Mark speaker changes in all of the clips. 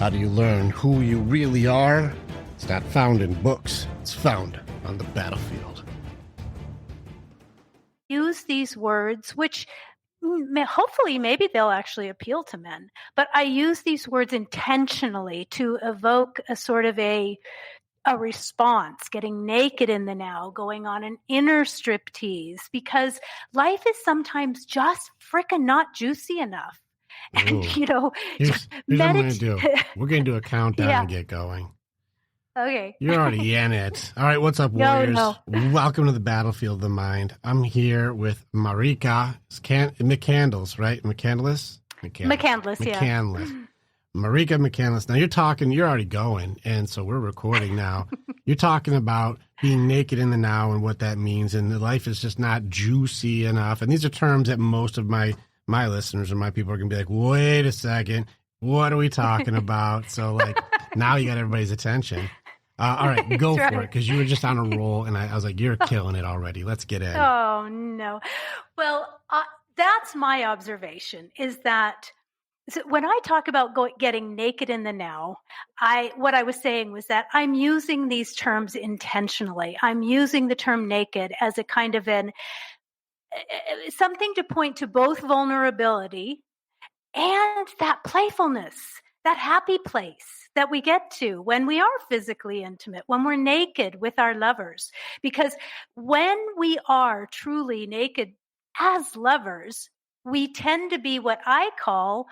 Speaker 1: How do you learn who you really are? It's not found in books. It's found on the battlefield.
Speaker 2: Use these words, which hopefully maybe they'll actually appeal to men, but I use these words intentionally to evoke a sort of a response, getting naked in the now, going on an inner striptease, because life is sometimes just frickin' not juicy enough. And,
Speaker 1: here's what I'm going to do. We're going to do a countdown and get going.
Speaker 2: Okay.
Speaker 1: You're already in it. All right, what's up, warriors?
Speaker 2: No.
Speaker 1: Welcome to the battlefield of the mind. I'm here with Marika McCandless, right? McCandless, yeah. Marijke McCandless. Now you're already going, and so we're recording now. You're talking about being naked in the now and what that means, and the life is just not juicy enough. And these are terms that most of my listeners and my people are going to be like, wait a second, what are we talking about? So now you got everybody's attention. All right, go for it, because you were just on a roll, and I was like, you're killing it already. Let's get in.
Speaker 2: Oh, no. Well, that's my observation, is that when I talk about getting naked in the now, what I was saying was that I'm using these terms intentionally. I'm using the term naked as a kind of something to point to both vulnerability and that playfulness, that happy place that we get to when we are physically intimate, when we're naked with our lovers. Because when we are truly naked as lovers, we tend to be what I call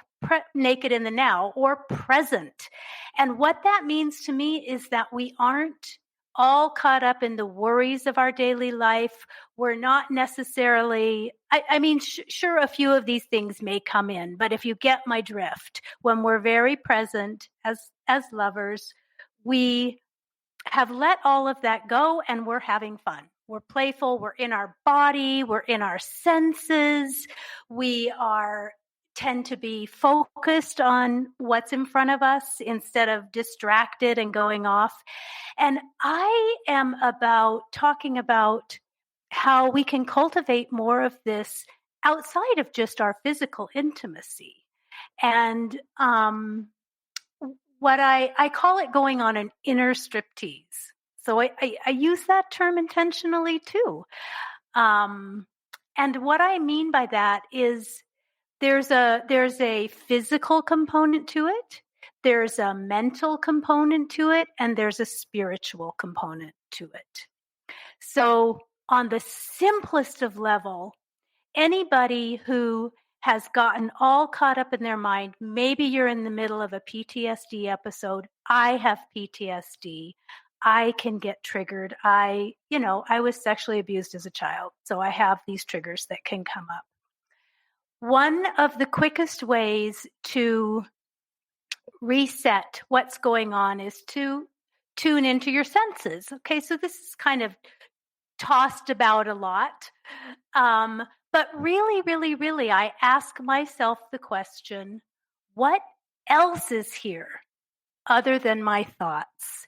Speaker 2: naked in the now, or present. And what that means to me is that we aren't all caught up in the worries of our daily life. We're not necessarily, sure, a few of these things may come in, but if you get my drift, when we're very present as lovers, we have let all of that go and we're having fun. We're playful. We're in our body. We're in our senses. We tend to be focused on what's in front of us instead of distracted and going off. And I am talking about how we can cultivate more of this outside of just our physical intimacy. And what I call it going on an inner striptease. So I use that term intentionally too. And what I mean by that is there's a physical component to it, there's a mental component to it, and there's a spiritual component to it. So on the simplest of level, anybody who has gotten all caught up in their mind, maybe you're in the middle of a PTSD episode. I have PTSD. I can get triggered. I was sexually abused as a child, so I have these triggers that can come up. One of the quickest ways to reset what's going on is to tune into your senses. Okay, so this is kind of tossed about a lot. But really, really, really, I ask myself the question, what else is here other than my thoughts?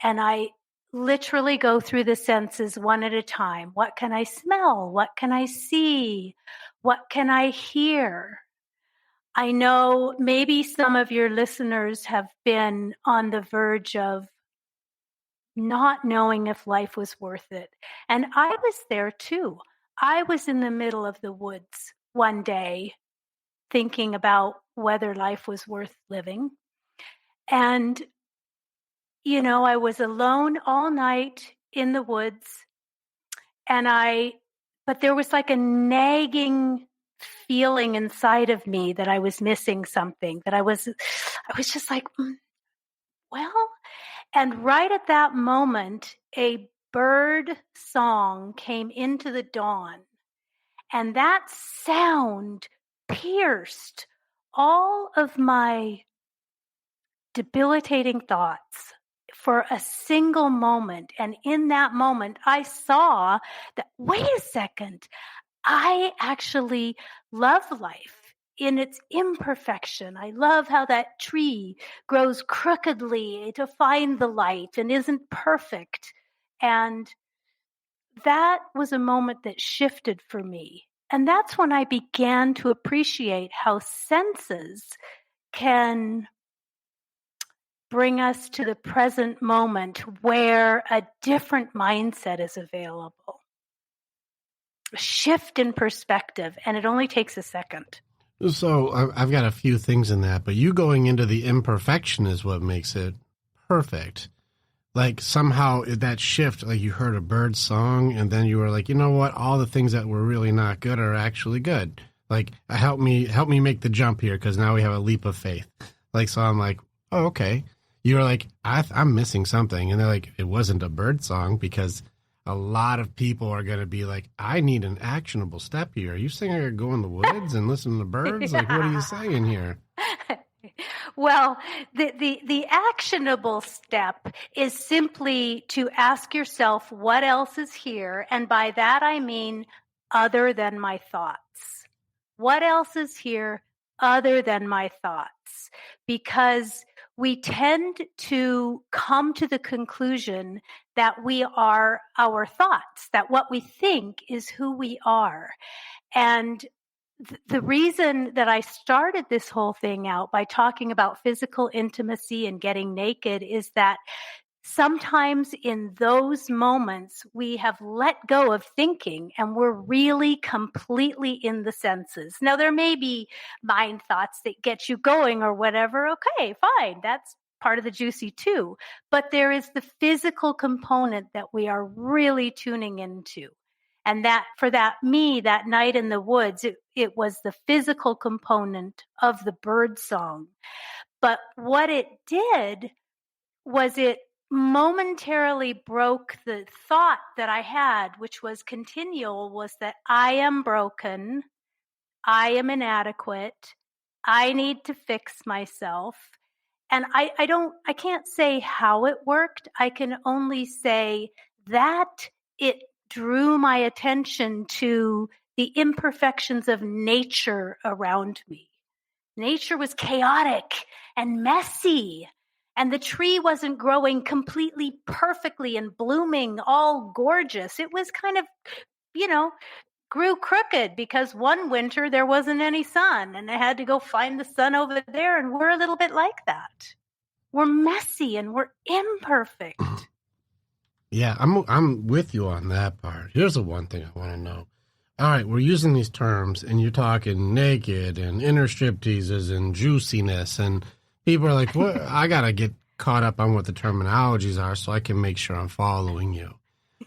Speaker 2: And I literally go through the senses one at a time. What can I smell? What can I see? What can I hear? I know maybe some of your listeners have been on the verge of not knowing if life was worth it. And I was there too. I was in the middle of the woods one day thinking about whether life was worth living. And I was alone all night in the woods, but there was like a nagging feeling inside of me that I was missing something, that I was just like, well, and right at that moment, a bird song came into the dawn, and that sound pierced all of my debilitating thoughts for a single moment. And in that moment, I saw that, wait a second, I actually love life in its imperfection. I love how that tree grows crookedly to find the light and isn't perfect. And that was a moment that shifted for me. And that's when I began to appreciate how senses can bring us to the present moment where a different mindset is available. A shift in perspective, and it only takes a second.
Speaker 1: So I've got a few things in that, but you going into the imperfection is what makes it perfect. Like somehow that shift, like you heard a bird song and then you were like, you know what? All the things that were really not good are actually good. Like help me make the jump here, because now we have a leap of faith. Like, so I'm like, oh, okay. You were like, I'm missing something. And they're like, it wasn't a bird song, because a lot of people are going to be like, I need an actionable step here. Are you saying I could go in the woods and listen to birds? Like, what are you saying here?
Speaker 2: Well, the actionable step is simply to ask yourself what else is here. And by that, I mean other than my thoughts. What else is here other than my thoughts? Because we tend to come to the conclusion that we are our thoughts, that what we think is who we are. And the reason that I started this whole thing out by talking about physical intimacy and getting naked is that sometimes in those moments, we have let go of thinking and we're really completely in the senses. Now, there may be mind thoughts that get you going or whatever. Okay, fine. That's part of the juicy too. But there is the physical component that we are really tuning into. And that me, that night in the woods, it was the physical component of the bird song. But what it did was it momentarily broke the thought that I had, which was continual, was that I am broken, I am inadequate, I need to fix myself. And I can't say how it worked. I can only say that it drew my attention to the imperfections of nature around me. Nature was chaotic and messy. And the tree wasn't growing completely perfectly and blooming all gorgeous. It was kind of, grew crooked because one winter there wasn't any sun and I had to go find the sun over there. And we're a little bit like that. We're messy and we're imperfect.
Speaker 1: Yeah, I'm with you on that part. Here's the one thing I want to know. All right, we're using these terms and you're talking naked and inner stripteases and juiciness, and people are like, "What? I gotta get caught up on what the terminologies are so I can make sure I'm following you."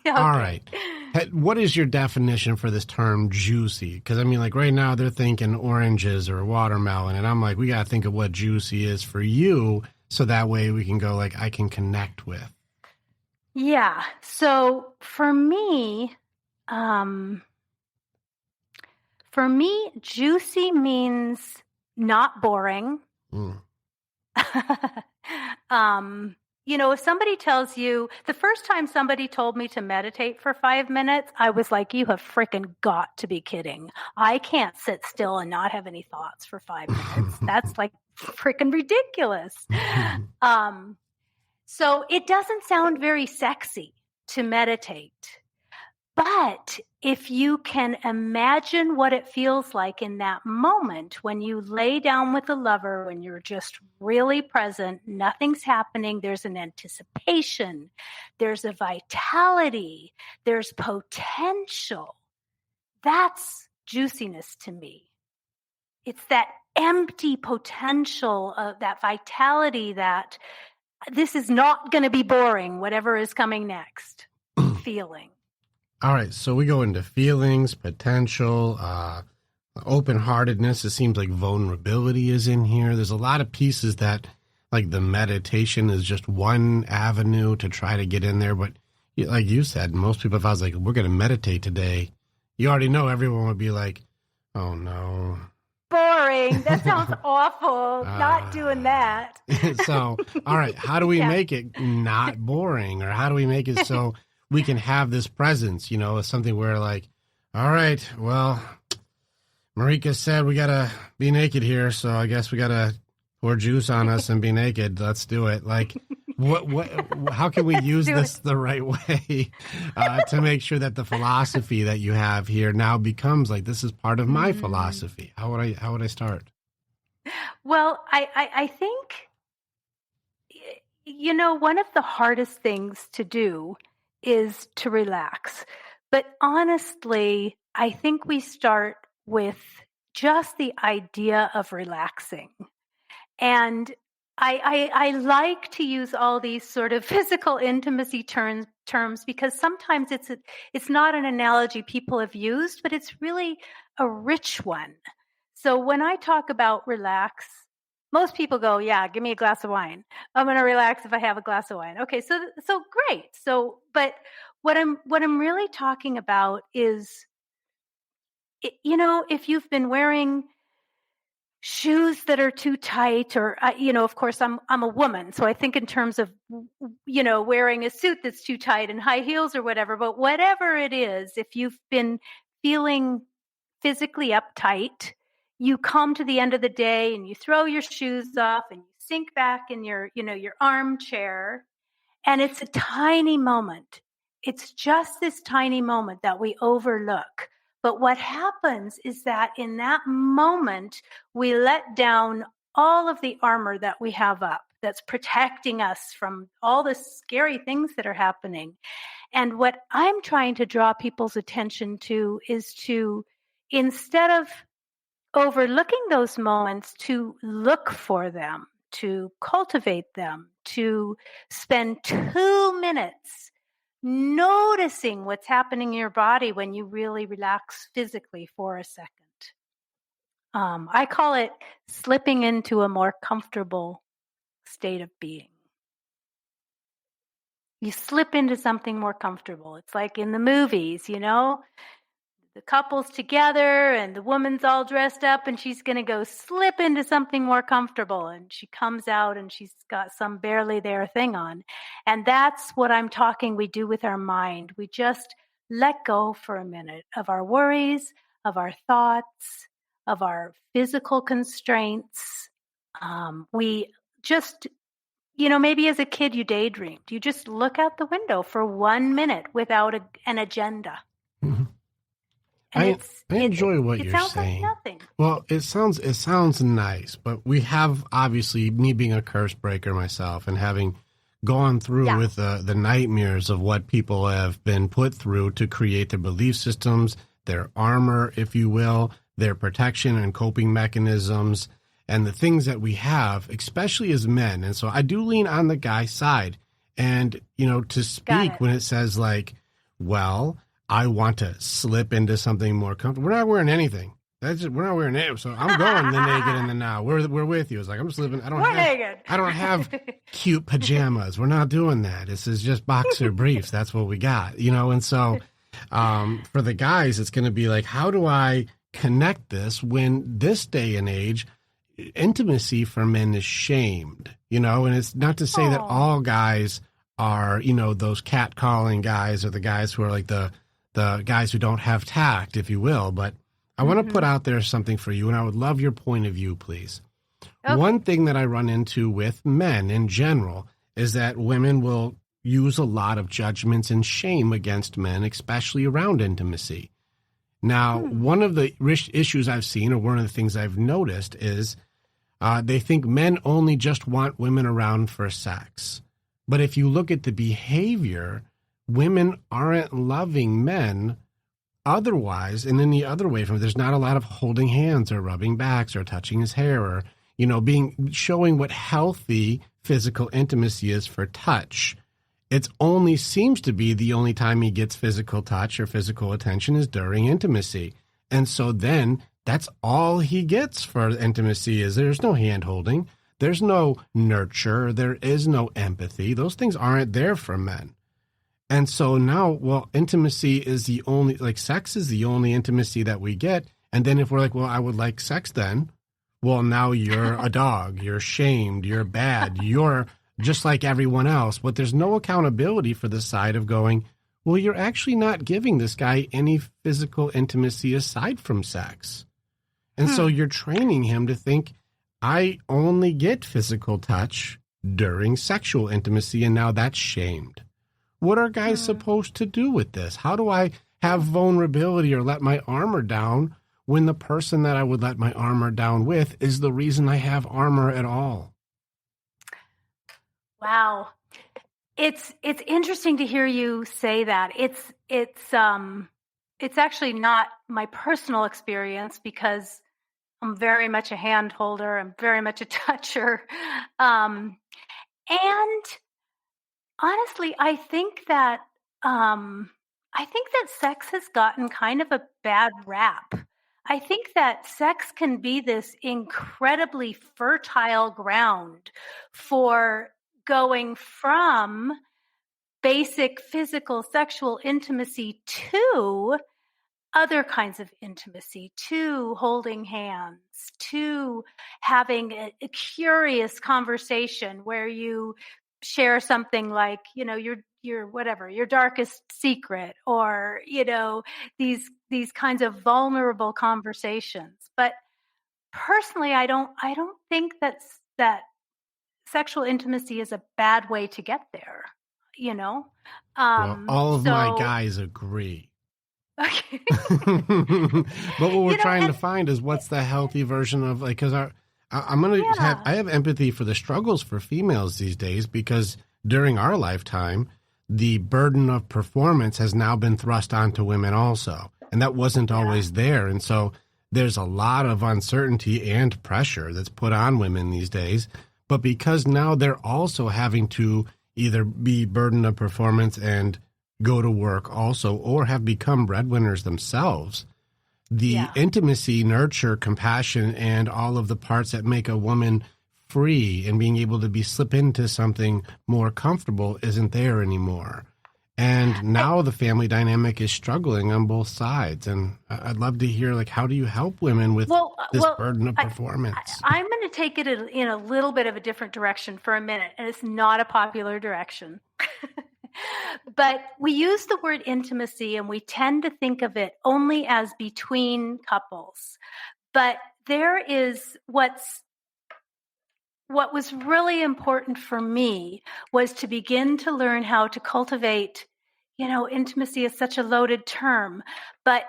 Speaker 1: Okay. All right. What is your definition for this term juicy? Because, I mean, like right now they're thinking oranges or watermelon, and I'm like, we got to think of what juicy is for you so that way we can go like, I can connect with.
Speaker 2: Yeah. So for me, juicy means not boring. If somebody tells you, the first time somebody told me to meditate for 5 minutes, I was like, you have freaking got to be kidding. I can't sit still and not have any thoughts for 5 minutes. That's like freaking ridiculous. So it doesn't sound very sexy to meditate. But if you can imagine what it feels like in that moment when you lay down with a lover, when you're just really present, nothing's happening, there's an anticipation, there's a vitality, there's potential. That's juiciness to me. It's that empty potential of that vitality that this is not going to be boring, whatever is coming next, feeling.
Speaker 1: All right, so we go into feelings, potential, open-heartedness. It seems like vulnerability is in here. There's a lot of pieces that, like the meditation is just one avenue to try to get in there. But like you said, most people, if I was like, we're going to meditate today, you already know everyone would be like, oh, no.
Speaker 2: Boring. That sounds awful. Not doing that.
Speaker 1: So, all right, how do we make it not boring? Or how do we make it so we can have this presence, something where like, all right, well, Marika said we got to be naked here. So I guess we got to pour juice on us and be naked. Let's do it. Like, how can we use this the right way to make sure that the philosophy that you have here now becomes like, this is part of my philosophy? How would I start?
Speaker 2: Well, I think One of the hardest things to do is to relax. But honestly, I think we start with just the idea of relaxing. And I like to use all these sort of physical intimacy terms because sometimes it's not an analogy people have used, but it's really a rich one. So when I talk about relax, most people go, yeah, give me a glass of wine. I'm going to relax if I have a glass of wine. Okay, so great. But what I'm really talking about is, if you've been wearing shoes that are too tight, or of course I'm a woman, so I think in terms of wearing a suit that's too tight and high heels or whatever. But whatever it is, if you've been feeling physically uptight, you come to the end of the day and you throw your shoes off and you sink back in your armchair, and it's a tiny moment. It's just this tiny moment that we overlook. But what happens is that in that moment, we let down all of the armor that we have up that's protecting us from all the scary things that are happening. And what I'm trying to draw people's attention to is to, instead of overlooking those moments, to look for them, to cultivate them, to spend 2 minutes noticing what's happening in your body when you really relax physically for a second. I call it slipping into a more comfortable state of being. You slip into something more comfortable. It's like in the movies, the couple's together and the woman's all dressed up and she's going to go slip into something more comfortable, and she comes out and she's got some barely there thing on. And that's what I'm talking we do with our mind. We just let go for a minute of our worries, of our thoughts, of our physical constraints. We just, maybe as a kid you daydreamed. You just look out the window for 1 minute without an agenda.
Speaker 1: Mm-hmm. I enjoy what you're saying.
Speaker 2: Like nothing.
Speaker 1: Well, it sounds nice, but we have, obviously, me being a curse breaker myself and having gone through with the nightmares of what people have been put through to create their belief systems, their armor, if you will, their protection and coping mechanisms, and the things that we have, especially as men. And so I do lean on the guy side. And, to speak when it says like, well, I want to slip into something more comfortable. We're not wearing anything. We're not wearing it. So I'm going the naked in the now. We're with you. It's like I'm slipping. I don't have cute pajamas. We're not doing that. This is just boxer briefs. That's what we got. And so for the guys, it's going to be like, how do I connect this when this day and age, intimacy for men is shamed? And it's not to say that all guys are, those catcalling guys, or the guys who are like the guys who don't have tact, if you will. But I want to put out there something for you, and I would love your point of view, please. Okay. One thing that I run into with men in general is that women will use a lot of judgments and shame against men, especially around intimacy. Now, one of the issues I've seen, or one of the things I've noticed, is they think men only just want women around for sex. But if you look at the behavior, women aren't loving men otherwise in any other way. There's not a lot of holding hands or rubbing backs or touching his hair, or showing what healthy physical intimacy is for touch. It only seems to be the only time he gets physical touch or physical attention is during intimacy. And so then that's all he gets for intimacy. Is there's no hand holding, there's no nurture, there is no empathy. Those things aren't there for men. And so now, intimacy is the only, sex is the only intimacy that we get. And then if we're like, I would like sex then, now you're a dog, you're shamed, you're bad, you're just like everyone else. But there's no accountability for the side of going, you're actually not giving this guy any physical intimacy aside from sex. And so you're training him to think, I only get physical touch during sexual intimacy, and now that's shamed. What are guys supposed to do with this? How do I have vulnerability or let my armor down when the person that I would let my armor down with is the reason I have armor at all?
Speaker 2: Wow. It's interesting to hear you say that. It's actually not my personal experience because I'm very much a hand holder. I'm very much a toucher. And honestly, I think that sex has gotten kind of a bad rap. I think that sex can be this incredibly fertile ground for going from basic physical sexual intimacy to other kinds of intimacy, to holding hands, to having a curious conversation where you share something like, your whatever, your darkest secret, or, these kinds of vulnerable conversations. But personally, I don't think that sexual intimacy is a bad way to get there,
Speaker 1: Well, all of my guys agree.
Speaker 2: Okay.
Speaker 1: But what we're trying to find is what's the healthy version of, like, because I have empathy for the struggles for females these days, because during our lifetime, the burden of performance has now been thrust onto women also. And that wasn't always there. And so there's a lot of uncertainty and pressure that's put on women these days. But because now they're also having to either be burden of performance and go to work also, or have become breadwinners themselves, the intimacy, nurture, compassion, and all of the parts that make a woman free and being able to slip into something more comfortable isn't there anymore. And now the family dynamic is struggling on both sides. And I'd love to hear, like, how do you help women with this burden of performance?
Speaker 2: I'm going to take it in a little bit of a different direction for a minute, and it's not a popular direction. But we use the word intimacy, and we tend to think of it only as between couples. But there is what was really important for me was to begin to learn how to cultivate, intimacy is such a loaded term, but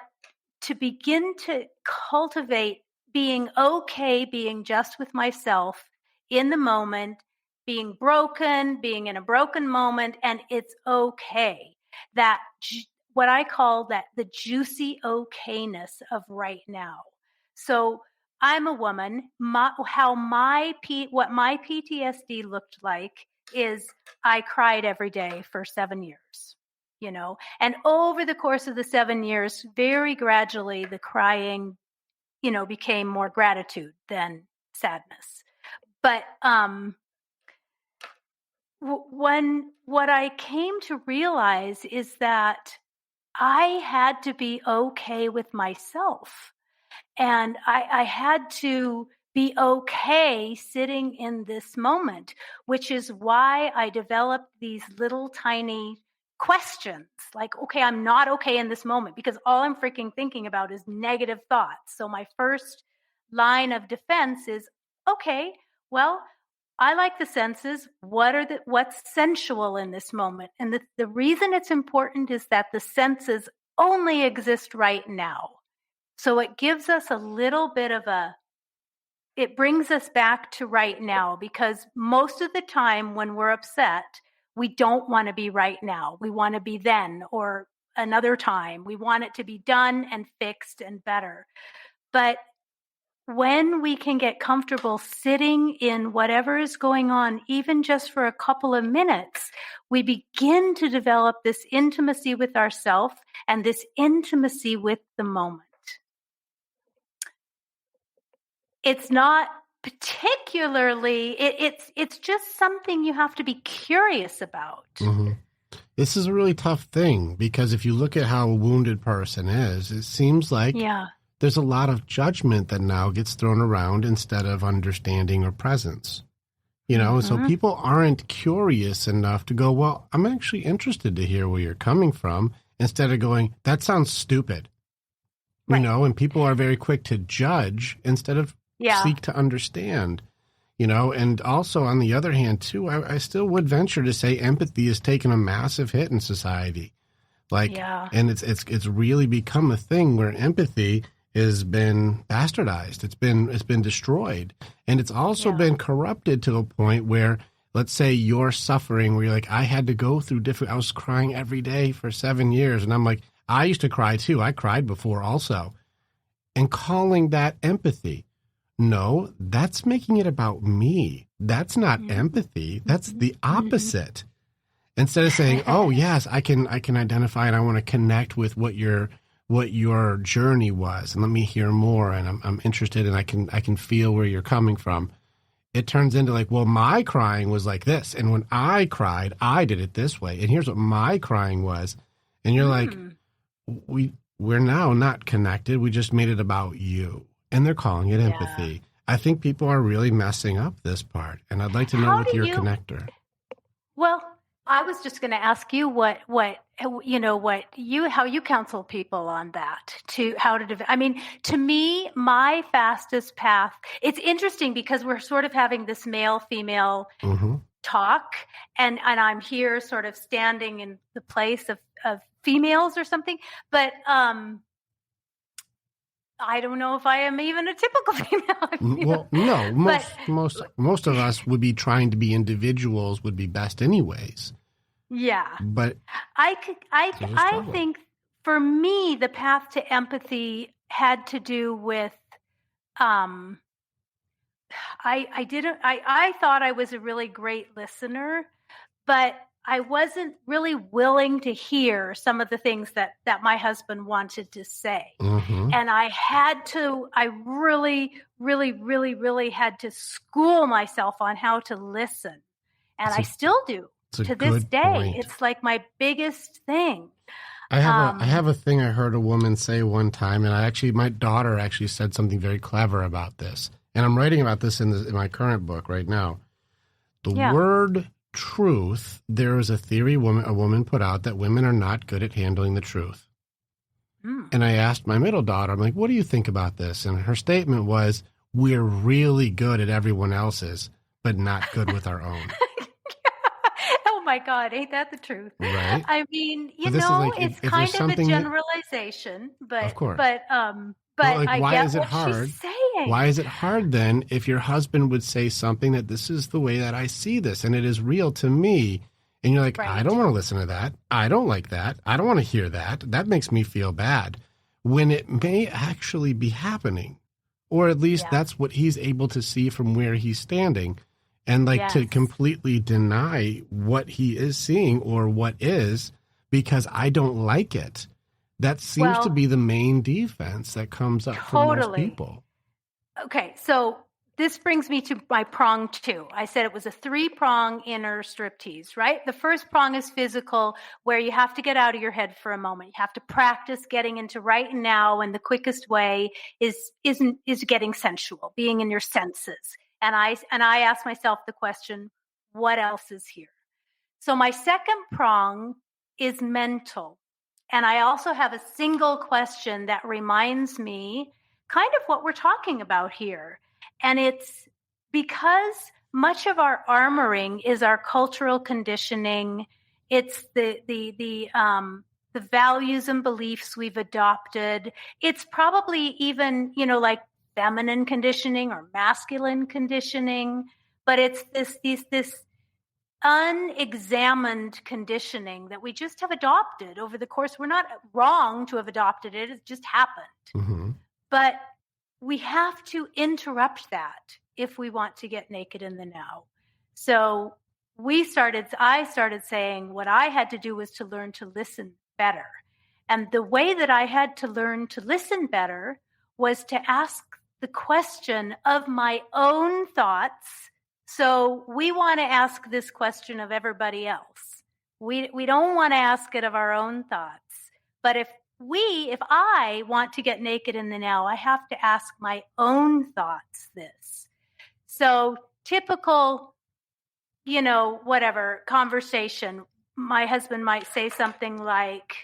Speaker 2: to begin to cultivate being okay, being just with myself in the moment, being broken, being in a broken moment, and it's okay. That what I call that the juicy okayness of right now. So I'm a woman. What my PTSD looked like is I cried every day for 7 years, and over the course of the 7 years, very gradually the crying, became more gratitude than sadness. But what I came to realize is that I had to be okay with myself. And I had to be okay sitting in this moment, which is why I developed these little tiny questions like, okay, I'm not okay in this moment because all I'm freaking thinking about is negative thoughts. So my first line of defense is, okay, well, I like the senses. What's sensual in this moment? And the reason it's important is that the senses only exist right now. So it gives us a little bit of it brings us back to right now, because most of the time when we're upset, we don't want to be right now. We want to be then or another time. We want it to be done and fixed and better. But when we can get comfortable sitting in whatever is going on, even just for a couple of minutes, we begin to develop this intimacy with ourselves and this intimacy with the moment. It's not particularly, it's just something you have to be curious about.
Speaker 1: Mm-hmm. This is a really tough thing, because if you look at how a wounded person is, it seems like there's a lot of judgment that now gets thrown around instead of understanding or presence. So people aren't curious enough to go, well, I'm actually interested to hear where you're coming from, instead of going, that sounds stupid. And people are very quick to judge instead of seek to understand, and also on the other hand too, I still would venture to say empathy has taken a massive hit in society. And it's really become a thing where empathy has been bastardized. It's been destroyed. And it's also been corrupted to a point where, let's say you're suffering where you're like, I had to go through I was crying every day for 7 years. And I'm like, I used to cry too. I cried before also. And calling that empathy. No, that's making it about me. That's not empathy. That's the opposite. Instead of saying, oh yes, I can identify and I want to connect with what your journey was and let me hear more and I'm interested and I can feel where you're coming from. It turns into like, well, my crying was like this. And when I cried, I did it this way. And here's what my crying was. And you're like, we're now not connected. We just made it about you. And they're calling it empathy. I think people are really messing up this part. And I'd like to know with your connector.
Speaker 2: Well, I was just going to ask you how you counsel people on that to me, my fastest path, it's interesting because we're sort of having this male female talk and I'm here sort of standing in the place of females or something, but, I don't know if I am even a typical female.
Speaker 1: Well, no, most of us would be trying to be individuals would be best anyways.
Speaker 2: Yeah.
Speaker 1: But
Speaker 2: I think for me, the path to empathy had to do with, I thought I was a really great listener, but I wasn't really willing to hear some of the things that my husband wanted to say. And I really, really, really, really had to school myself on how to listen. And I still do to this day.
Speaker 1: Point.
Speaker 2: It's like my biggest thing.
Speaker 1: I have a thing I heard a woman say one time, and my daughter actually said something very clever about this. And I'm writing about this in my current book right now. The word truth, there is a theory a woman put out that women are not good at handling the truth. And I asked my middle daughter, I'm like, what do you think about this? And her statement was, we're really good at everyone else's, but not good with our own.
Speaker 2: Oh my God, ain't that the truth?
Speaker 1: Right.
Speaker 2: I mean, it's
Speaker 1: if
Speaker 2: kind of a generalization, but
Speaker 1: of course.
Speaker 2: But I get
Speaker 1: is it
Speaker 2: what
Speaker 1: hard?
Speaker 2: she's saying.
Speaker 1: Why is it hard then if your husband would say something that this is the way that I see this and it is real to me? And you're like, I don't want to listen to that. I don't like that. I don't want to hear that. That makes me feel bad. When it may actually be happening. Or at least that's what he's able to see from where he's standing. And to completely deny what he is seeing or what is because I don't like it. That seems to be the main defense that comes up for most people.
Speaker 2: Okay, so this brings me to my prong 2. I said it was a 3-prong inner striptease, right? The first prong is physical, where you have to get out of your head for a moment. You have to practice getting into right now, and the quickest way is getting sensual, being in your senses. And I ask myself the question, what else is here? So my second prong is mental. And I also have a single question that reminds me kind of what we're talking about here. And it's because much of our armoring is our cultural conditioning. It's the values and beliefs we've adopted. It's probably even, like feminine conditioning or masculine conditioning, but it's this unexamined conditioning that we just have adopted over the course. We're not wrong to have adopted it. It just happened. But we have to interrupt that if we want to get naked in the now. So I started saying what I had to do was to learn to listen better. And the way that I had to learn to listen better was to ask the question of my own thoughts. So we want to ask this question of everybody else. We don't want to ask it of our own thoughts. But if I want to get naked in the now, I have to ask my own thoughts this. So typical, whatever conversation, my husband might say something like,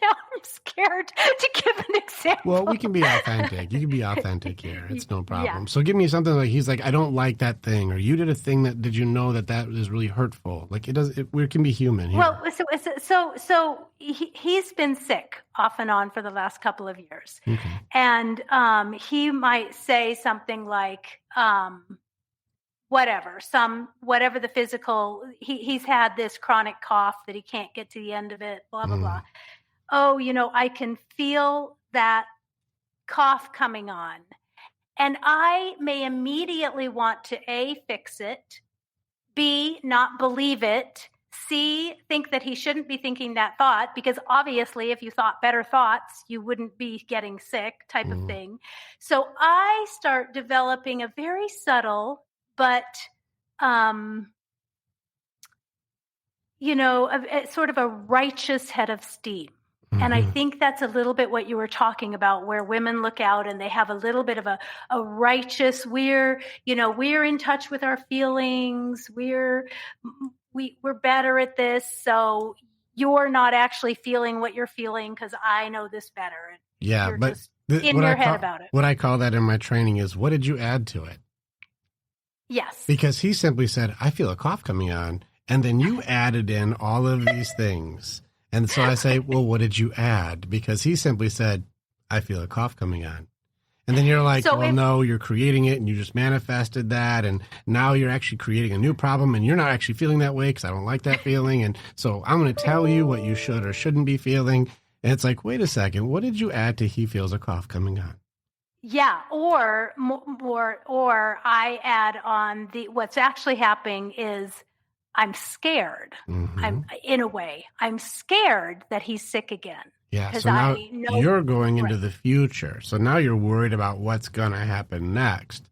Speaker 2: Now I'm scared to give an example.
Speaker 1: Well, we can be authentic. You can be authentic here. It's no problem. So give me something like he's like, I don't like that thing, or you did a thing that, did you know that is really hurtful? Like we can be human here.
Speaker 2: Well, so he's been sick off and on for the last couple of years.
Speaker 1: Okay.
Speaker 2: And he might say something like, whatever the physical, he's had this chronic cough that he can't get to the end of it, blah, blah, blah. Oh, I can feel that cough coming on. And I may immediately want to A, fix it, B, not believe it, C, think that he shouldn't be thinking that thought, because obviously if you thought better thoughts, you wouldn't be getting sick type of thing. So I start developing a very subtle, but sort of a righteous head of steam. And I think that's a little bit what you were talking about, where women look out and they have a little bit of a righteous, we're in touch with our feelings. We're better at this. So you're not actually feeling what you're feeling because I know this better. And
Speaker 1: yeah,
Speaker 2: you're
Speaker 1: but
Speaker 2: just in your head about it.
Speaker 1: What I call that in my training is, what did you add to it?
Speaker 2: Yes.
Speaker 1: Because he simply said, I feel a cough coming on. And then you added in all of these things. And so I say, well, what did you add? Because he simply said, I feel a cough coming on. And then you're like, no, you're creating it and you just manifested that. And now you're actually creating a new problem and you're not actually feeling that way because I don't like that feeling. And so I'm going to tell you what you should or shouldn't be feeling. And it's like, wait a second, what did you add to he feels a cough coming on?
Speaker 2: Yeah. Or I add on what's actually happening is, I'm scared. I'm scared that he's sick again.
Speaker 1: Yeah. So now you're going into the future. So now you're worried about what's going to happen next.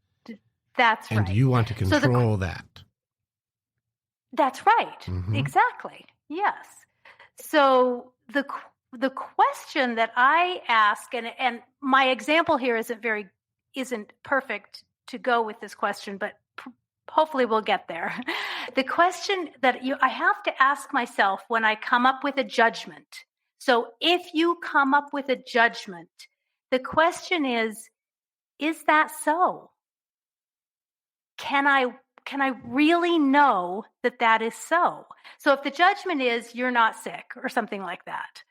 Speaker 2: That's right.
Speaker 1: And you want to control that.
Speaker 2: That's right. Exactly. Yes. So the question that I ask, and my example here isn't perfect to go with this question, but hopefully we'll get there. The question that I have to ask myself when I come up with a judgment. So if you come up with a judgment, the question is that so? Can I really know that is so? So if the judgment is you're not sick or something like that,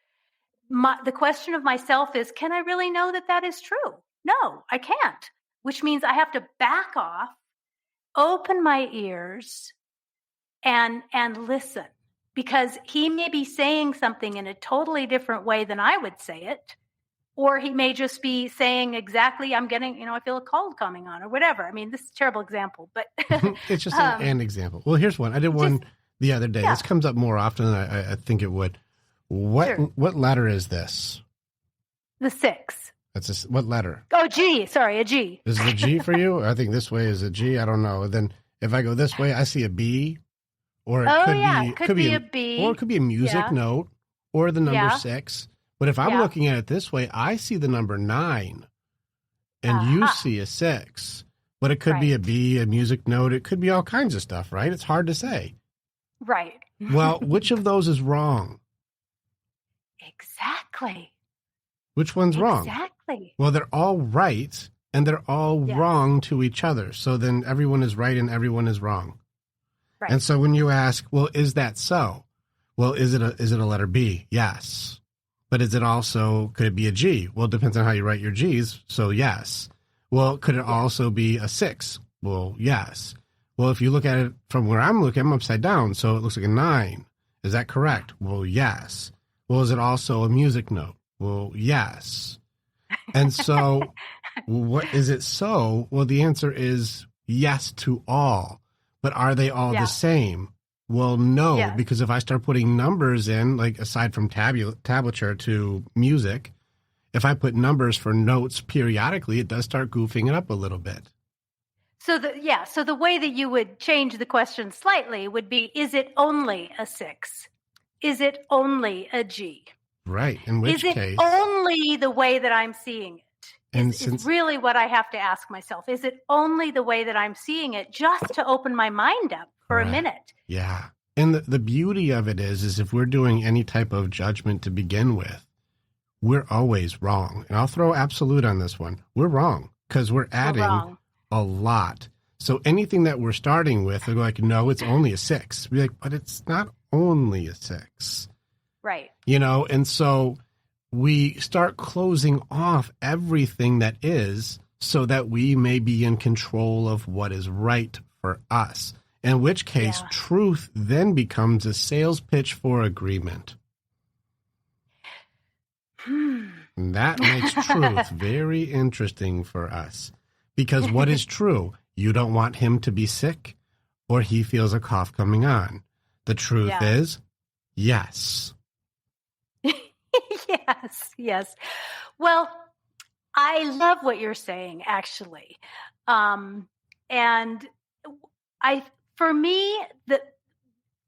Speaker 2: the question of myself is, can I really know that is true? No, I can't, which means I have to back off, open my ears and listen, because he may be saying something in a totally different way than I would say it. Or he may just be saying exactly, I'm getting, I feel a cold coming on or whatever. I mean, this is a terrible example, but
Speaker 1: it's just an example. Well, here's one. I did one the other day. Yeah. This comes up more often than I think it would. What letter is this?
Speaker 2: The 6.
Speaker 1: What letter?
Speaker 2: Oh, G. Sorry, a G.
Speaker 1: Is it a G for you? I think this way is a G. I don't know. Then if I go this way, I see a B. Or it could be a B. Or it could be a music note or the number 6. But if I'm looking at it this way, I see the number 9 and you see a 6. But it could be a B, a music note. It could be all kinds of stuff, right? It's hard to say.
Speaker 2: Right.
Speaker 1: Well, which of those is wrong?
Speaker 2: Exactly.
Speaker 1: Which one's wrong?
Speaker 2: Exactly.
Speaker 1: Well, they're all right, and they're all wrong to each other. So then everyone is right and everyone is wrong. Right. And so when you ask, well, is that so? Well, is it a letter B? Yes. But is it also, could it be a G? Well, it depends on how you write your G's. So yes. Well, could it also be a 6? Well, yes. Well, if you look at it from where I'm looking, I'm upside down. So it looks like a 9. Is that correct? Well, yes. Well, is it also a music note? Well, yes. And so what is it so? Well, the answer is yes to all. But are they all the same? Well, no, because if I start putting numbers in, like aside from tablature to music, if I put numbers for notes periodically, it does start goofing it up a little bit.
Speaker 2: So the way that you would change the question slightly would be, is it only a 6? Is it only a G?
Speaker 1: Right. In which case,
Speaker 2: is it only the way that I'm seeing it? It's really what I have to ask myself. Is it only the way that I'm seeing it, just to open my mind up for a minute?
Speaker 1: Yeah. And the beauty of it is if we're doing any type of judgment to begin with, we're always wrong. And I'll throw absolute on this one. We're wrong because we're adding a lot. So anything that we're starting with, they're like, no, it's only a 6. We're like, but it's not only a 6.
Speaker 2: Right.
Speaker 1: And so we start closing off everything that is so that we may be in control of what is right for us. In which case, truth then becomes a sales pitch for agreement. And that makes truth very interesting for us. Because what is true? You don't want him to be sick or he feels a cough coming on. The truth is, yes.
Speaker 2: Yes. Well, I love what you're saying, actually. And for me,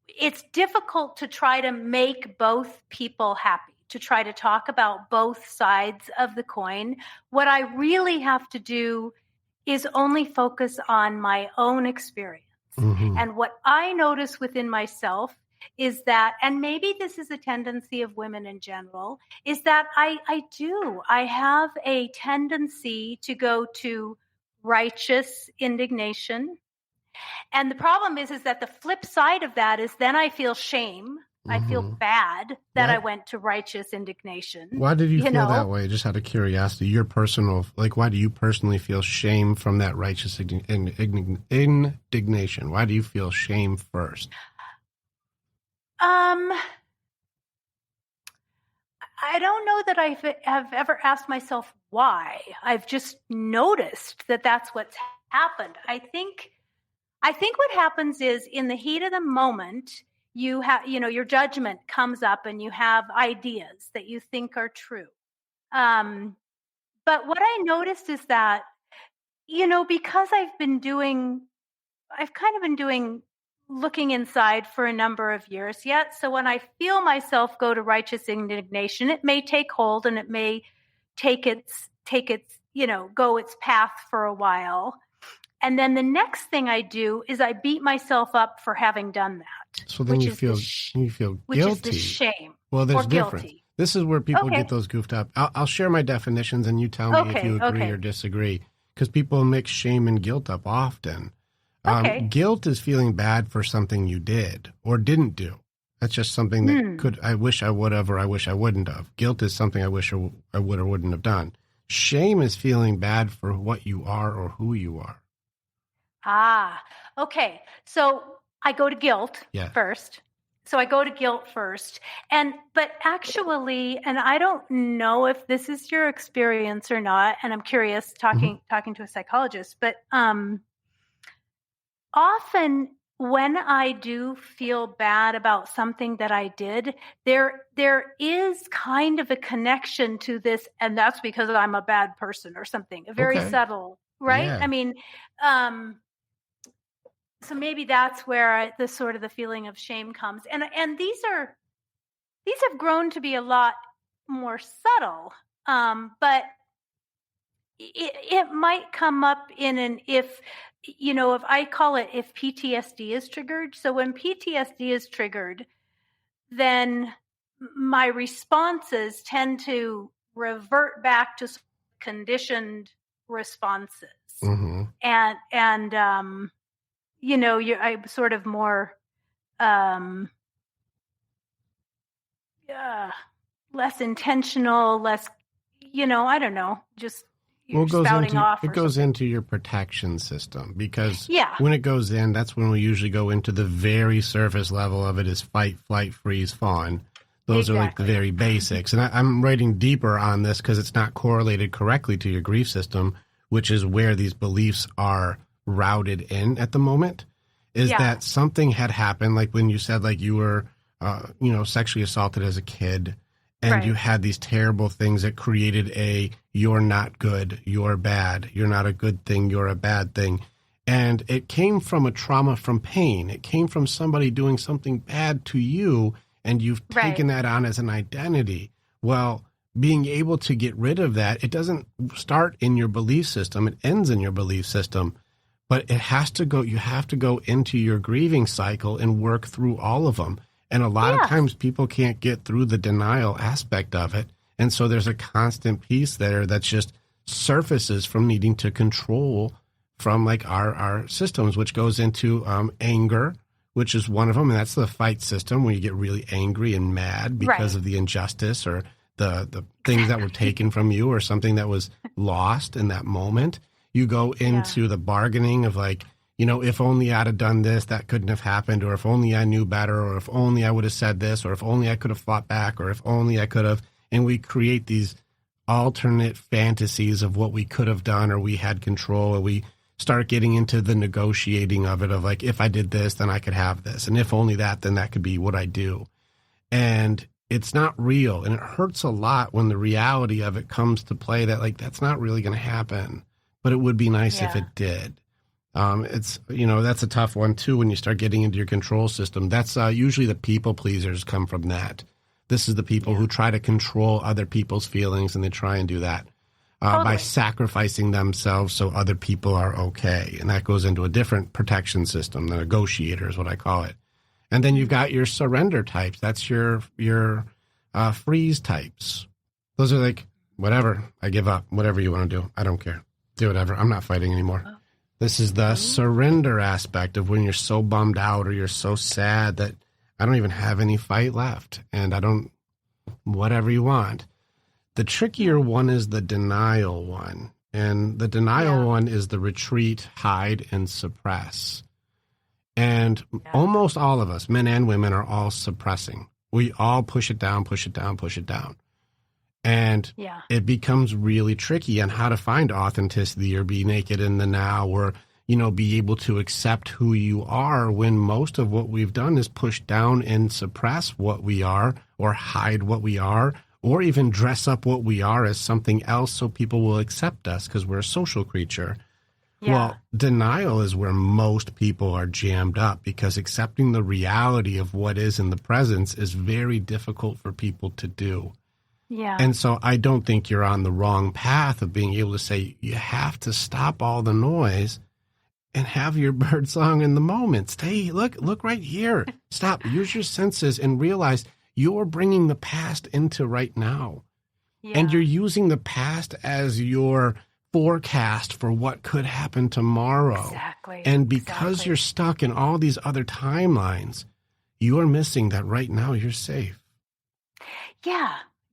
Speaker 2: it's difficult to try to make both people happy, to try to talk about both sides of the coin. What I really have to do is only focus on my own experience. Mm-hmm. And what I notice within myself is that, and maybe this is a tendency of women in general, is that I have a tendency to go to righteous indignation. And the problem is that the flip side of that is then I feel shame. Mm-hmm. I feel bad that I went to righteous indignation.
Speaker 1: Why did you feel that way? Just out of curiosity, your personal, why do you personally feel shame from that righteous indignation? Why do you feel shame first?
Speaker 2: I don't know that I have ever asked myself why. I've just noticed that that's what's happened. I think what happens is in the heat of the moment, you have, your judgment comes up and you have ideas that you think are true. But what I noticed is that, because I've kind of been doing looking inside for a number of years yet. So when I feel myself go to righteous indignation, it may take hold and it may take its, go its path for a while. And then the next thing I do is I beat myself up for having done that.
Speaker 1: So then you feel guilty.
Speaker 2: Which is the shame.
Speaker 1: Well, there's difference. This is where people get those goofed up. I'll share my definitions and you tell me if you agree or disagree. Because people mix shame and guilt up often. Guilt is feeling bad for something you did or didn't do. That's just something that I wish I would have or I wish I wouldn't have. Guilt is something I wish I would or wouldn't have done. Shame is feeling bad for what you are or who you are.
Speaker 2: Okay. So I go to guilt first. But actually, and I don't know if this is your experience or not, and I'm curious talking to a psychologist, but often when I do feel bad about something that I did, there is kind of a connection to this, and that's because I'm a bad person or something, very subtle, right? Yeah. I mean, so maybe that's where the sort of the feeling of shame comes. And these have grown to be a lot more subtle, but it might come up in if I call it if PTSD is triggered. So when PTSD is triggered, then my responses tend to revert back to conditioned responses. Mm-hmm. And I'm sort of more less intentional, less, I don't know, just
Speaker 1: it goes into your protection system because when it goes in, that's when we usually go into the very surface level of it is fight, flight, freeze, fawn. Those are like the very basics. And I'm writing deeper on this because it's not correlated correctly to your grief system, which is where these beliefs are routed in at the moment, is that something had happened, like when you said like you were, sexually assaulted as a kid. And you had these terrible things that created you're not good, you're bad, you're not a good thing, you're a bad thing. And it came from a trauma from pain. It came from somebody doing something bad to you, and you've taken that on as an identity. Well, being able to get rid of that, it doesn't start in your belief system, it ends in your belief system. But you have to go into your grieving cycle and work through all of them. And a lot of times people can't get through the denial aspect of it. And so there's a constant piece there that's just surfaces from needing to control from like our systems, which goes into anger, which is one of them. And that's the fight system when you get really angry and mad because of the injustice or the things that were taken from you or something that was lost in that moment. You go into the bargaining of like, you know, if only I'd have done this, that couldn't have happened, or if only I knew better, or if only I would have said this, or if only I could have fought back, or if only I could have. And we create these alternate fantasies of what we could have done or we had control, or we start getting into the negotiating of it of like, if I did this, then I could have this. And if only that, then that could be what I do. And it's not real. And it hurts a lot when the reality of it comes to play that like, that's not really going to happen, but it would be nice if it did. It's, you know, that's a tough one too, when you start getting into your control system. That's usually the people pleasers come from that. This is the people who try to control other people's feelings, and they try and do that by sacrificing themselves so other people are okay. And that goes into a different protection system. The negotiator is what I call it. And then you've got your surrender types. That's your freeze types. Those are like, whatever, I give up, whatever you want to do. I don't care. Do whatever. I'm not fighting anymore. This is the surrender aspect of when you're so bummed out or you're so sad that I don't even have any fight left, and I don't, whatever you want. The trickier one is the denial one. And the denial one is the retreat, hide, and suppress. And almost all of us, men and women, are all suppressing. We all push it down, push it down, push it down. And it becomes really tricky on how to find authenticity or be naked in the now, or, you know, be able to accept who you are when most of what we've done is push down and suppress what we are, or hide what we are, or even dress up what we are as something else so people will accept us because we're a social creature. Well, denial is where most people are jammed up, because accepting the reality of what is in the presence is very difficult for people to do. And so I don't think you're on the wrong path of being able to say you have to stop all the noise and have your bird song in the moment. Stay, look right here. Stop, use your senses and realize you're bringing the past into right now. And you're using the past as your forecast for what could happen tomorrow. And because you're stuck in all these other timelines, you are missing that right now you're safe.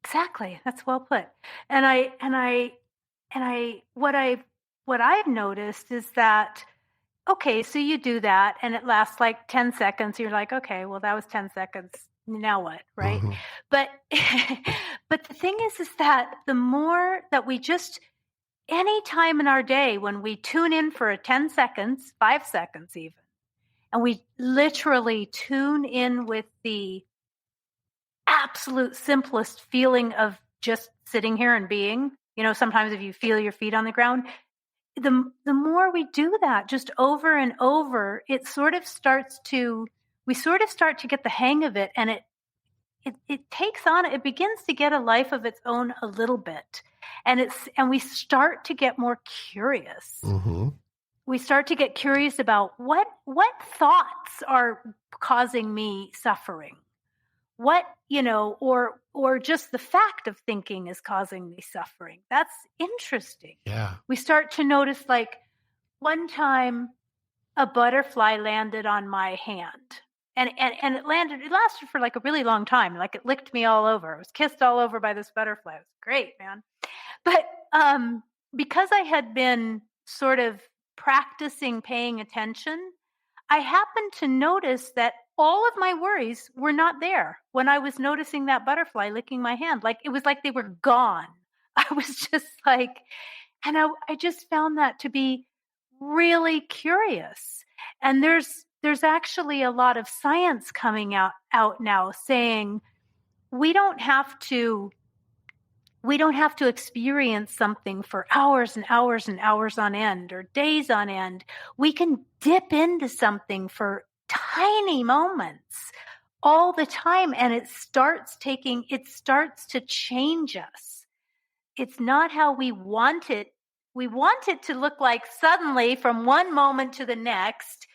Speaker 2: Exactly. That's well put. What I've noticed is that, okay, so you do that and it lasts like 10 seconds. You're like, okay, well, that was 10 seconds. Now what? Right. But the thing is that the more that we just, any time in our day when we tune in for a 10 seconds, 5 seconds even, and we literally tune in with the absolute simplest feeling of just sitting here and being, you know, sometimes if you feel your feet on the ground, the more we do that just over and over, we sort of start to get the hang of it, and it takes on, it begins to get a life of its own a little bit. And we start to get more curious. We start to get curious about what thoughts are causing me suffering. What, you know, or just the fact of thinking is causing me suffering. That's interesting. We start to notice, like, one time a butterfly landed on my hand, and it lasted for like a really long time. Like, it licked me all over. I was kissed all over by this butterfly. It was great, man. But because I had been sort of practicing paying attention, I happened to notice that all of my worries were not there when I was noticing that butterfly licking my hand. Like, it was like they were gone. I was just like, and I just found that to be really curious. And there's actually a lot of science coming out now saying we don't have to experience something for hours and hours and hours on end, or days on end. We can dip into something for tiny moments all the time, and it starts to change us. It's not how we want it. We want it to look like suddenly from one moment to the next,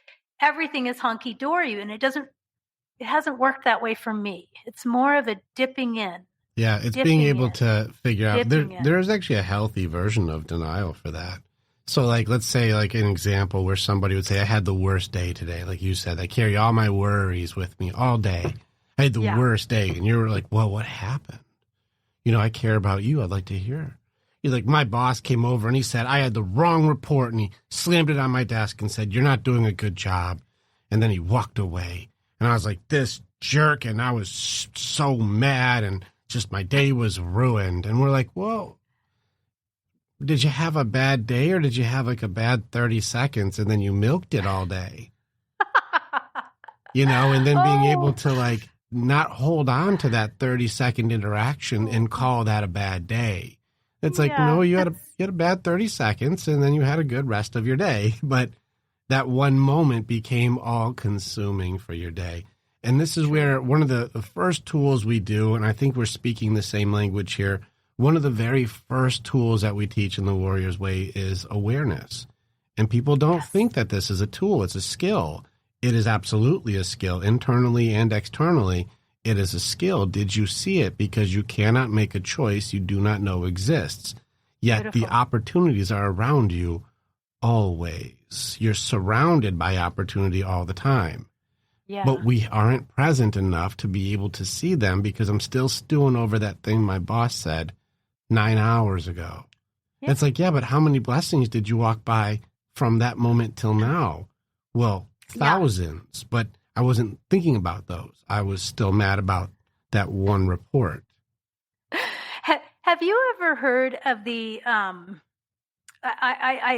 Speaker 2: everything is hunky-dory, and it hasn't worked that way for me. It's more of a dipping in.
Speaker 1: Yeah, it's being able to figure out. There's actually a healthy version of denial for that. So, like, let's say, like, an example where somebody would say, I had the worst day today. Like you said, I carry all my worries with me all day. I had the worst day. And you're like, well, what happened? You know, I care about you. I'd like to hear. You're like, my boss came over and he said, I had the wrong report. And he slammed it on my desk and said, you're not doing a good job. And then he walked away. And I was like, this jerk. And I was so mad. And just my day was ruined. And we're like, whoa. Did you have a bad day or did you have like a bad 30 seconds and then you milked it all day? You know, and then being able to like not hold on to that 30-second interaction and call that a bad day. It's like, no, you had a bad 30 seconds and then you had a good rest of your day. But that one moment became all consuming for your day. And this is where one of the first tools we do, and I think we're speaking the same language here, one of the very first tools that we teach in the Warrior's Way is awareness. And people don't think that this is a tool. It's a skill. It is absolutely a skill, internally and externally. It is a skill. Did you see it? Because you cannot make a choice you do not know exists. Yet the opportunities are around you always. You're surrounded by opportunity all the time. Yeah. But we aren't present enough to be able to see them because I'm still stewing over that thing my boss said 9 hours ago. Yeah. It's like, yeah, but how many blessings did you walk by from that moment till now? Well, thousands, but I wasn't thinking about those. I was still mad about that one report.
Speaker 2: Have you ever heard of the, I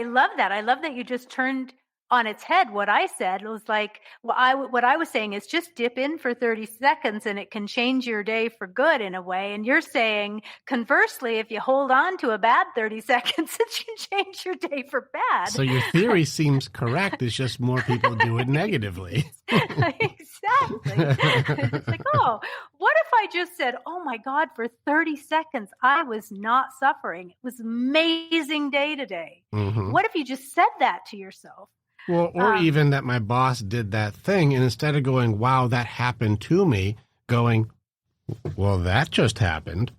Speaker 2: love that. I love that you just turned on its head what I said. It was like, what I was saying is just dip in for 30 seconds and it can change your day for good in a way. And you're saying, conversely, if you hold on to a bad 30 seconds, it can change your day for bad.
Speaker 1: So your theory seems correct. It's just more people do it negatively.
Speaker 2: Exactly. It's like, oh, what if I just said, oh my God, for 30 seconds, I was not suffering. It was an amazing day today. Mm-hmm. What if you just said that to yourself?
Speaker 1: Well, or even that my boss did that thing, and instead of going, wow, that happened to me, going, well, that just happened.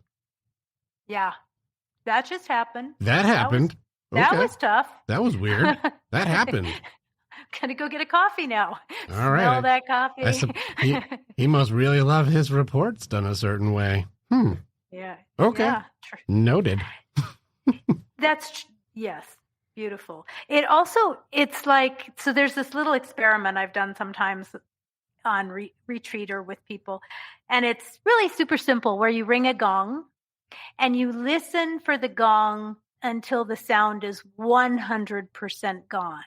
Speaker 2: Yeah, that just happened.
Speaker 1: That happened.
Speaker 2: That was tough.
Speaker 1: That was weird. That happened.
Speaker 2: Gonna go get a coffee now.
Speaker 1: All right.
Speaker 2: Smell that coffee.
Speaker 1: He must really love his reports done a certain way.
Speaker 2: Yeah.
Speaker 1: Okay.
Speaker 2: Yeah.
Speaker 1: Noted.
Speaker 2: Yes. Beautiful. It's like, so there's this little experiment I've done sometimes on retreat or with people, and it's really super simple where you ring a gong and you listen for the gong until the sound is 100% gone.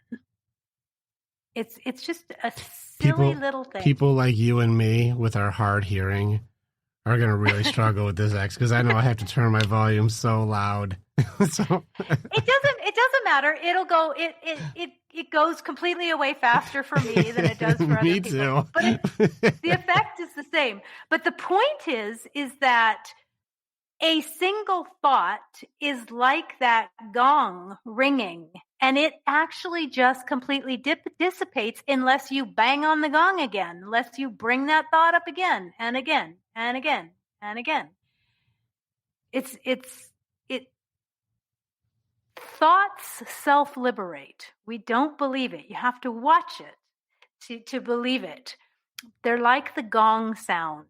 Speaker 2: It's just a silly little thing. People
Speaker 1: like you and me with our hard hearing are going to really struggle with this X because I know I have to turn my volume so loud. So
Speaker 2: it doesn't matter. It'll go. It goes completely away faster for me than it does for other
Speaker 1: me
Speaker 2: people.
Speaker 1: Too.
Speaker 2: But the effect is the same. But the point is that a single thought is like that gong ringing, and it actually just completely dissipates unless you bang on the gong again, unless you bring that thought up again and again and again and again. Thoughts self-liberate. We don't believe it. You have to watch it to believe it. They're like the gong sound.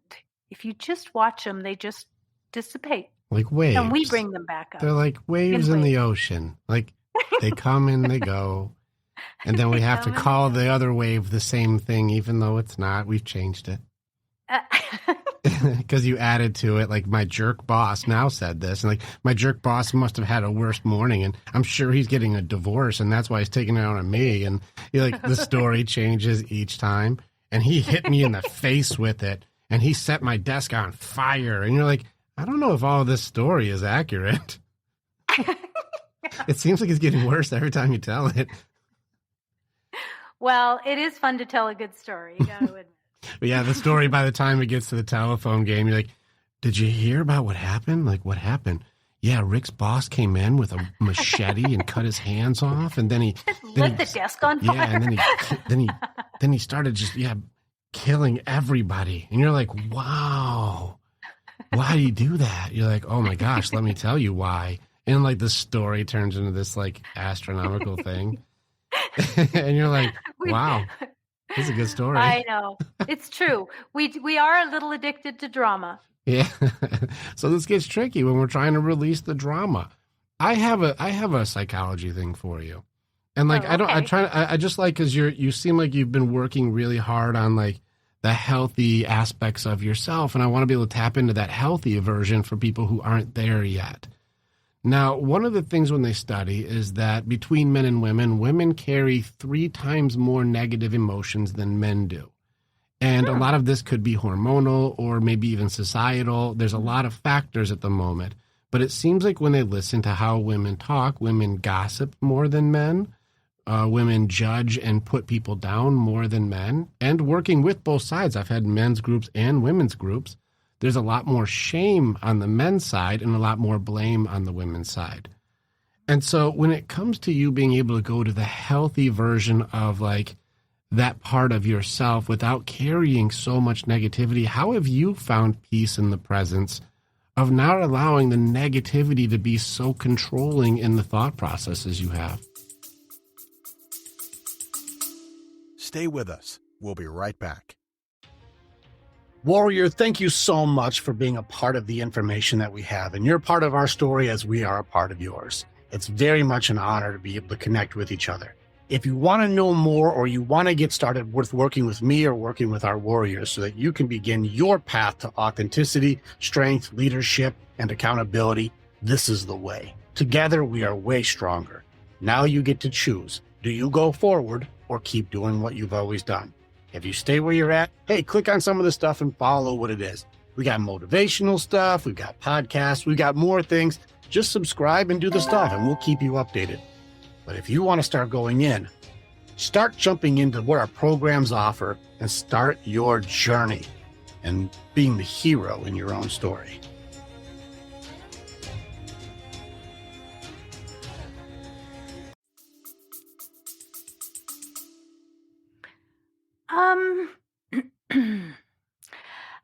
Speaker 2: If you just watch them, they just dissipate.
Speaker 1: Like waves.
Speaker 2: And we bring them back up.
Speaker 1: They're like waves in the ocean. Like they come and they go. And then we have to call the other wave the same thing, even though it's not. We've changed it. Because you added to it, like my jerk boss now said this, and like my jerk boss must have had a worse morning, and I'm sure he's getting a divorce, and that's why he's taking it out on me. And like the story changes each time, and he hit me in the face with it, and he set my desk on fire, and you're like, I don't know if all of this story is accurate. It seems like it's getting worse every time you tell it.
Speaker 2: Well, it is fun to tell a good story, you gotta admit.
Speaker 1: But yeah, the story, by the time it gets to the telephone game, you're like, did you hear about what happened? Like, what happened? Yeah, Rick's boss came in with a machete and cut his hands off, and then he
Speaker 2: lit the desk on fire.
Speaker 1: Yeah, and then he started just killing everybody. And you're like, wow. why do you do that? You're like, oh my gosh, let me tell you why. And like the story turns into this like astronomical thing. And you're like, wow, this is a good story.
Speaker 2: I know. It's true. We are a little addicted to drama.
Speaker 1: Yeah. So this gets tricky when we're trying to release the drama. I have a psychology thing for you. And like, I just like, cause you seem like you've been working really hard on like the healthy aspects of yourself. And I want to be able to tap into that healthy version for people who aren't there yet. Now, one of the things when they study is that between men and women carry 3 times more negative emotions than men do. And a lot of this could be hormonal or maybe even societal. There's a lot of factors at the moment. But it seems like when they listen to how women talk, women gossip more than men. Women judge and put people down more than men. And working with both sides, I've had men's groups and women's groups. There's a lot more shame on the men's side and a lot more blame on the women's side. And so when it comes to you being able to go to the healthy version of like that part of yourself without carrying so much negativity, how have you found peace in the presence of not allowing the negativity to be so controlling in the thought processes you have?
Speaker 3: Stay with us. We'll be right back.
Speaker 4: Warrior, thank you so much for being a part of the information that we have. And you're part of our story as we are a part of yours. It's very much an honor to be able to connect with each other. If you want to know more or you want to get started with working with me or working with our warriors so that you can begin your path to authenticity, strength, leadership, and accountability, this is the way. Together, we are way stronger. Now you get to choose. Do you go forward or keep doing what you've always done? If you stay where you're at, hey, click on some of the stuff and follow what it is. We got motivational stuff. We've got podcasts. We've got more things. Just subscribe and do the stuff and we'll keep you updated. But if you want to start going in, start jumping into what our programs offer and start your journey and being the hero in your own story.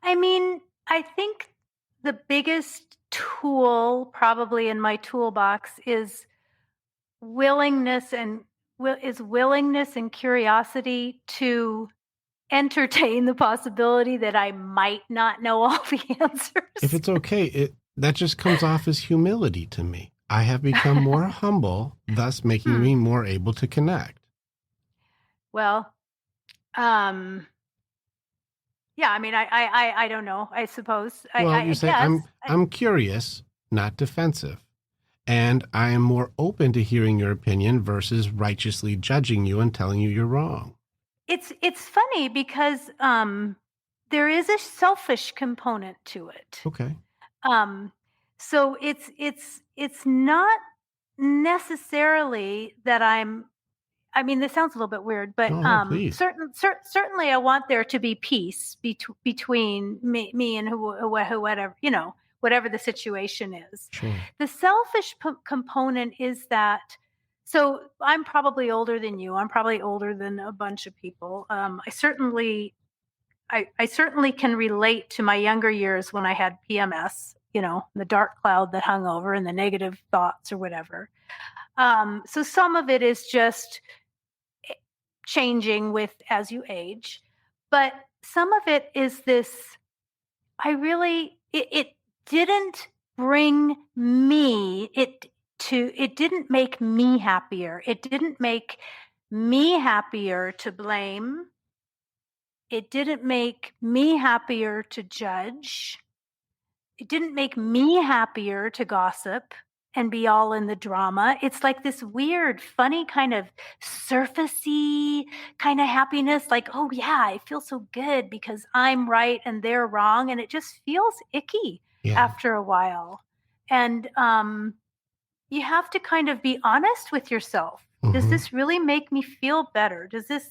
Speaker 2: I mean, I think the biggest tool probably in my toolbox is willingness and curiosity to entertain the possibility that I might not know all the answers.
Speaker 1: If it's okay, that just comes off as humility to me. I have become more humble, thus making me more able to connect.
Speaker 2: Well, yeah, I mean, I don't know, I suppose.
Speaker 1: You say, I'm curious, not defensive. And I am more open to hearing your opinion versus righteously judging you and telling you you're wrong.
Speaker 2: It's funny because there is a selfish component to it.
Speaker 1: Okay.
Speaker 2: So it's not necessarily that I mean, this sounds a little bit weird, but certainly I want there to be peace between me and whatever, whatever the situation is. Sure. The selfish component is that, so I'm probably older than you. I'm probably older than a bunch of people. I certainly can relate to my younger years when I had PMS, the dark cloud that hung over and the negative thoughts or whatever. So some of it is just changing as you age, but some of it is this, it didn't bring me, it didn't make me happier. It didn't make me happier to blame. It didn't make me happier to judge. It didn't make me happier to gossip and be all in the drama. It's like this weird, funny kind of surfacey kind of happiness. Like, oh yeah, I feel so good because I'm right and they're wrong. And it just feels icky after a while. And you have to kind of be honest with yourself. Mm-hmm. Does this really make me feel better? Does this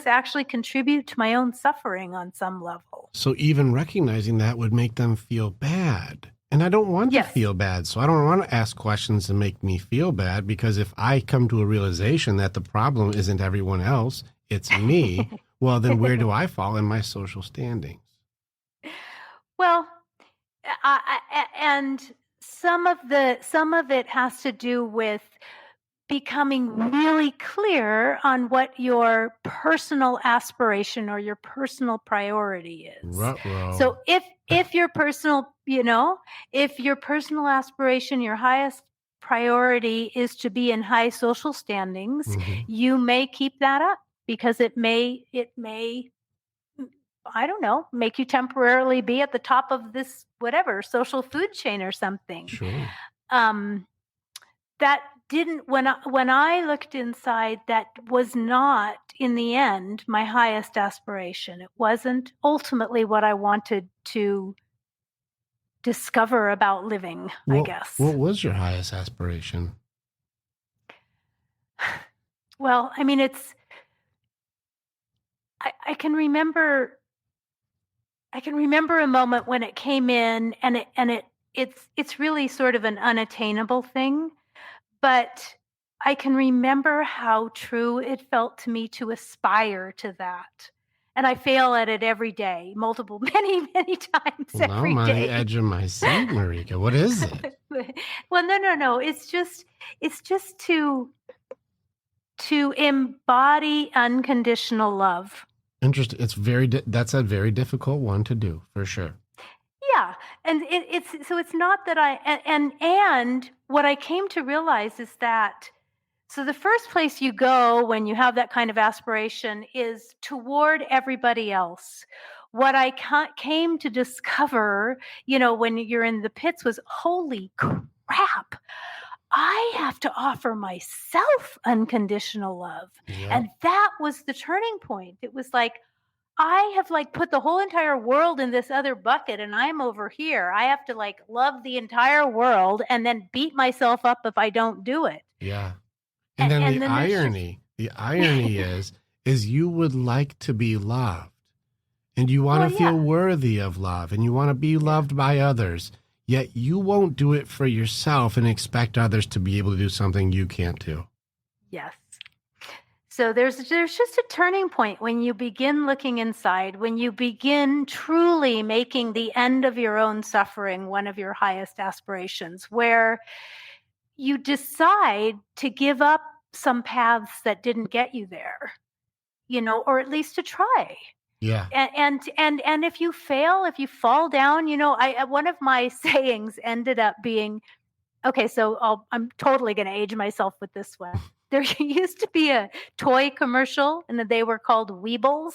Speaker 2: actually contribute to my own suffering on some level?
Speaker 1: So even recognizing that would make them feel bad. And I don't want to feel bad. So I don't want to ask questions to make me feel bad, because if I come to a realization that the problem isn't everyone else, it's me, well, then where do I fall in my social standings?
Speaker 2: Well, And some of it has to do with becoming really clear on what your personal aspiration or your personal priority is.
Speaker 1: Ruh-roh.
Speaker 2: So if your personal, if your personal aspiration, your highest priority is to be in high social standings, you may keep that up because it may, I don't know, make you temporarily be at the top of this whatever social food chain or something.
Speaker 1: Sure.
Speaker 2: That didn't, when I looked inside, that was not in the end my highest aspiration. It wasn't ultimately what I wanted to discover about living, I guess.
Speaker 1: What was your highest aspiration?
Speaker 2: Well, I mean, I can remember a moment when it came in, and it's really sort of an unattainable thing, but I can remember how true it felt to me to aspire to that. And I fail at it every day, many times every day.
Speaker 1: I'm on the edge of my seat, Marika. What is it?
Speaker 2: Well, no. It's just to embody unconditional love.
Speaker 1: Interesting. It's that's a very difficult one to do, for sure.
Speaker 2: Yeah, and it's not that and what I came to realize is that, so the first place you go when you have that kind of aspiration is toward everybody else. What I came to discover, when you're in the pits, was, holy crap, I have to offer myself unconditional love.
Speaker 1: Yep.
Speaker 2: And that was the turning point. It was like, I have put the whole entire world in this other bucket, and I'm over here. I have to love the entire world and then beat myself up if I don't do it.
Speaker 1: Yeah. And then the irony is you would like to be loved, and you want to feel worthy of love, and you want to be loved by others, yet you won't do it for yourself and expect others to be able to do something you can't do.
Speaker 2: Yes. So there's just a turning point when you begin looking inside, when you begin truly making the end of your own suffering one of your highest aspirations, where you decide to give up some paths that didn't get you there, or at least to try.
Speaker 1: Yeah.
Speaker 2: And if you fail, if you fall down, one of my sayings ended up being, okay, so I'm totally going to age myself with this one. There used to be a toy commercial, and they were called Weebles.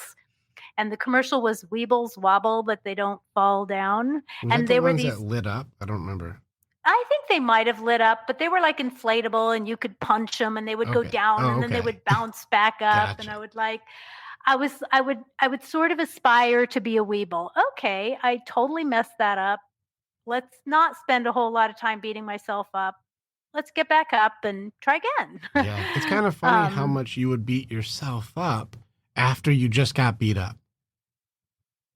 Speaker 2: And the commercial was Weebles wobble, but they don't fall down.
Speaker 1: And they were these that lit up. I don't remember.
Speaker 2: I think they might have lit up, but they were inflatable, and you could punch them, and they would go down, and then they would bounce back up. Gotcha. And I would sort of aspire to be a Weeble. Okay, I totally messed that up. Let's not spend a whole lot of time beating myself up. Let's get back up and try again.
Speaker 1: Yeah, it's kind of funny how much you would beat yourself up after you just got beat up.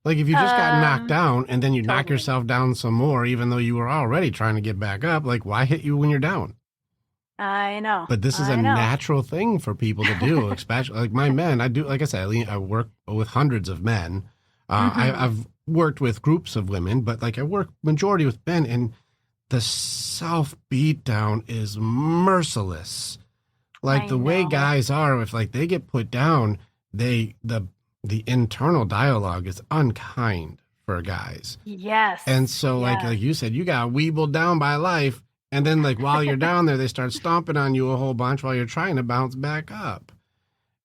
Speaker 1: If you just got knocked down and then you knock yourself down some more, even though you were already trying to get back up, why hit you when you're down?
Speaker 2: I know.
Speaker 1: But this is a natural thing for people to do, especially my men. I do, like I said, I work with hundreds of men. I've worked with groups of women, but I work majority with men, and the self beatdown is merciless. The way guys are, if they get put down, the internal dialogue is unkind for guys.
Speaker 2: Yes.
Speaker 1: And so like you said, you got weebled down by life, and then while you're down there, they start stomping on you a whole bunch while you're trying to bounce back up.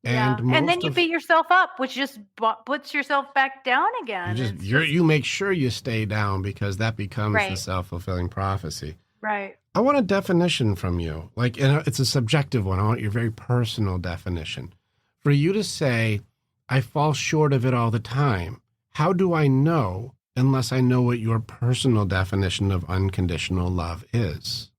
Speaker 2: And then you beat yourself up, which just puts yourself back down again.
Speaker 1: You make sure you stay down, because that becomes the self-fulfilling prophecy.
Speaker 2: Right.
Speaker 1: I want a definition from you. It's a subjective one. I want your very personal definition. For you to say, I fall short of it all the time. How do I know unless I know what your personal definition of unconditional love is?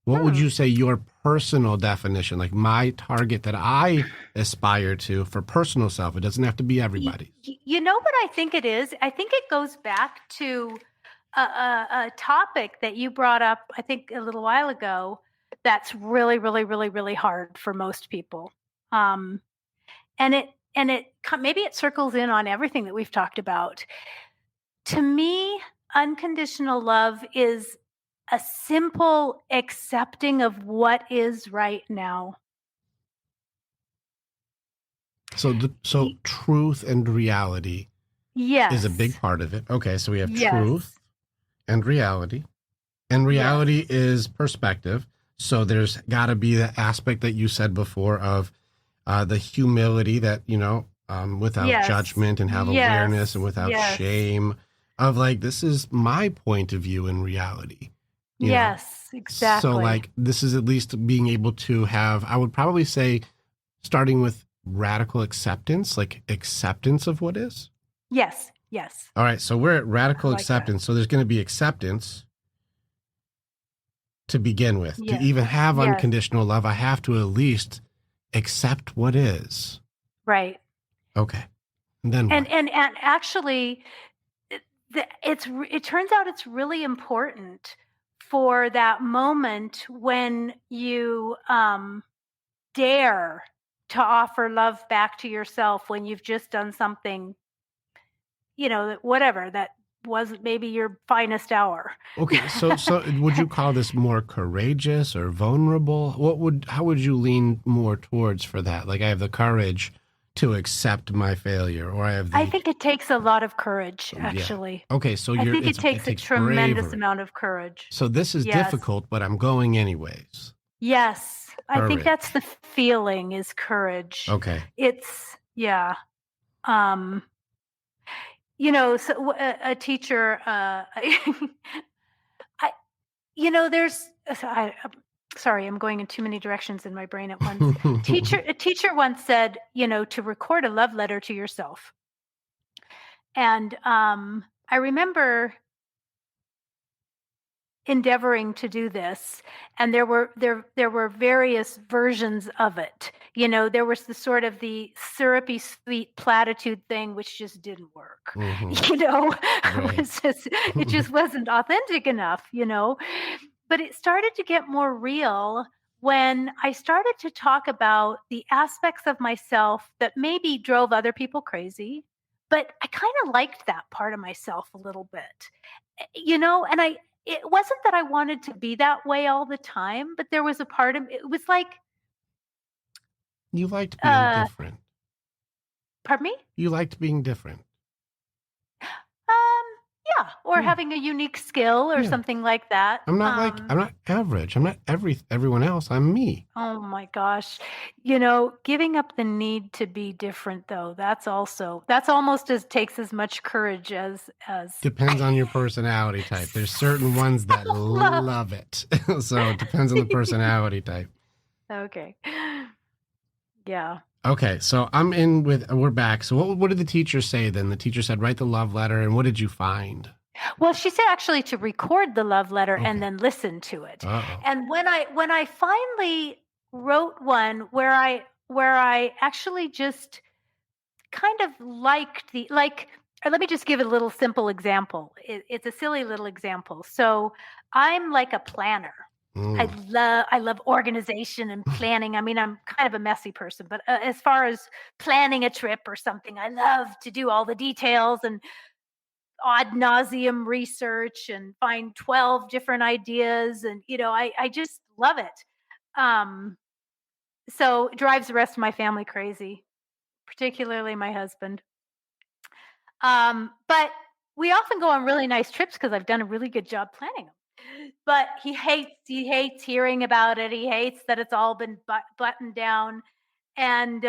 Speaker 1: What would you say your personal definition, my target that I aspire to for personal self? It doesn't have to be everybody's.
Speaker 2: You know what I think it is? I think it goes back to a topic that you brought up, I think a little while ago, that's really, really, really, really hard for most people. And it maybe it circles in on everything that we've talked about. To me, unconditional love is a simple accepting of what is right now.
Speaker 1: So truth and reality is a big part of it. Okay, so we have truth and reality. And reality is perspective. So there's got to be the aspect that you said before of the humility that, without judgment and have awareness and without shame of like, this is my point of view in reality.
Speaker 2: Yes, exactly.
Speaker 1: So like, this is at least being able to have, I would probably say, starting with radical acceptance, like acceptance of what is.
Speaker 2: Yes.
Speaker 1: All right. So we're at radical acceptance. So there's going to be acceptance to begin with. To even have unconditional love, I have to at least accept what is.
Speaker 2: Right.
Speaker 1: Okay. And then
Speaker 2: and actually, it turns out it's really important for that moment when you dare to offer love back to yourself when you've just done something, whatever, that wasn't maybe your finest hour.
Speaker 1: Okay, so would you call this more courageous or vulnerable? How would you lean more towards for that? Like, I have the courage to accept my failure, or I
Speaker 2: think it takes a lot of courage, actually.
Speaker 1: Yeah. Okay, so
Speaker 2: I think it takes a tremendous amount of courage.
Speaker 1: So this is difficult, but I'm going anyways.
Speaker 2: Yes, I think that's the feeling, is courage.
Speaker 1: Okay.
Speaker 2: It's so a teacher, sorry, I'm going in too many directions in my brain at once. A teacher once said, to record a love letter to yourself. And I remember endeavoring to do this, and there were various versions of it. There was the sort of the syrupy sweet platitude thing, which just didn't work.
Speaker 1: Right.
Speaker 2: It just wasn't authentic enough. But it started to get more real when I started to talk about the aspects of myself that maybe drove other people crazy, but I kind of liked that part of myself a little bit, and it wasn't that I wanted to be that way all the time, but there was a part of it was like,
Speaker 1: you liked being different.
Speaker 2: Pardon me?
Speaker 1: You liked being different.
Speaker 2: Yeah, or having a unique skill or something like that.
Speaker 1: I'm not average. I'm not everyone else. I'm me.
Speaker 2: Oh my gosh. Giving up the need to be different, though, that's almost takes as much courage as
Speaker 1: depends on your personality type. There's certain ones that love it. So it depends on the personality type.
Speaker 2: Okay. Yeah.
Speaker 1: Okay, so we're back. So what did the teacher say then? The teacher said, write the love letter. And what did you find?
Speaker 2: Well, she said actually to record the love letter and then listen to it.
Speaker 1: Uh-oh.
Speaker 2: And when I finally wrote one where I actually just kind of liked let me just give a little simple example. It's a silly little example. So I'm like a planner. I love organization and planning. I mean, I'm kind of a messy person, but as far as planning a trip or something, I love to do all the details and ad nauseum research and find 12 different ideas. And, I just love it. So it drives the rest of my family crazy, particularly my husband. But we often go on really nice trips because I've done a really good job planning them. But he hates hearing about it. He hates that it's all been buttoned down. And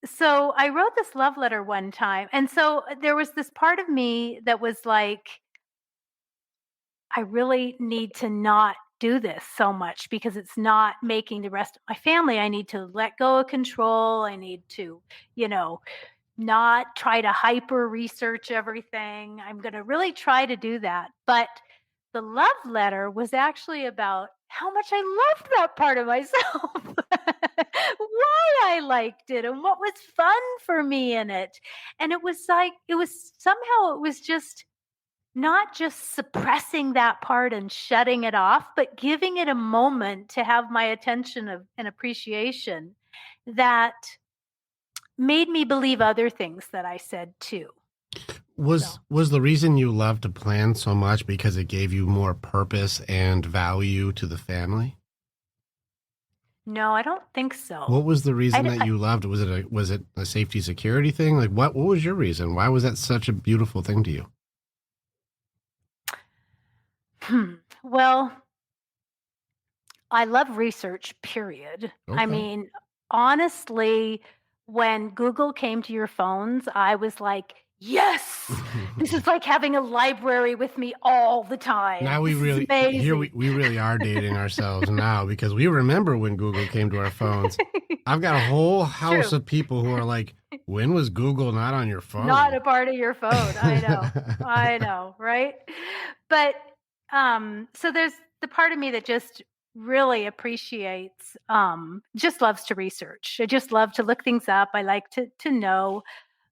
Speaker 2: so I wrote this love letter one time. And so there was this part of me that was like, I really need to not do this so much because it's not making the rest of my family. I need to let go of control. I need to, not try to hyper research everything. I'm going to really try to do that. But the love letter was actually about how much I loved that part of myself, why I liked it, and what was fun for me in it. And it was just not just suppressing that part and shutting it off, but giving it a moment to have my attention and appreciation that made me believe other things that I said too.
Speaker 1: Was the reason you loved to plan so much because it gave you more purpose and value to the family?
Speaker 2: No, I don't think so.
Speaker 1: What was the reason that you loved? Was it a safety security thing? Like what was your reason? Why was that such a beautiful thing to you?
Speaker 2: Well, I love research, period.
Speaker 1: Okay.
Speaker 2: I mean, honestly, when Google came to your phones, I was like, yes, this is like having a library with me all the time.
Speaker 1: Now we really are dating ourselves now, because we remember when Google came to our phones. I've got a whole house of people who are like, when was Google not on your phone?
Speaker 2: Not a part of your phone. I know, right? But so there's the part of me that just really appreciates, just loves to research. I just love to look things up. I like to know.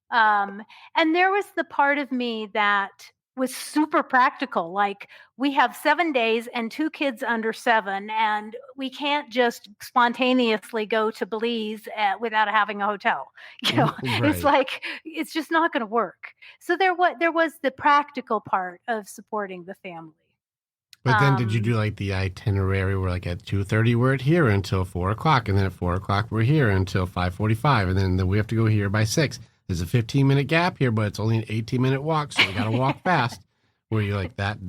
Speaker 2: And there was the part of me that was super practical. Like, we have 7 days and 2 kids under 7, and we can't just spontaneously go to Belize without having a hotel.
Speaker 1: Right.
Speaker 2: It's like, it's just not going to work. So there was the practical part of supporting the family.
Speaker 1: But then did you do like the itinerary where like at 2:30 we're at here until 4 o'clock, and then at 4 o'clock we're here until 5:45, and then we have to go here by 6. There's a 15-minute gap here, but it's only an 18-minute walk, so we got to walk fast. Were you like that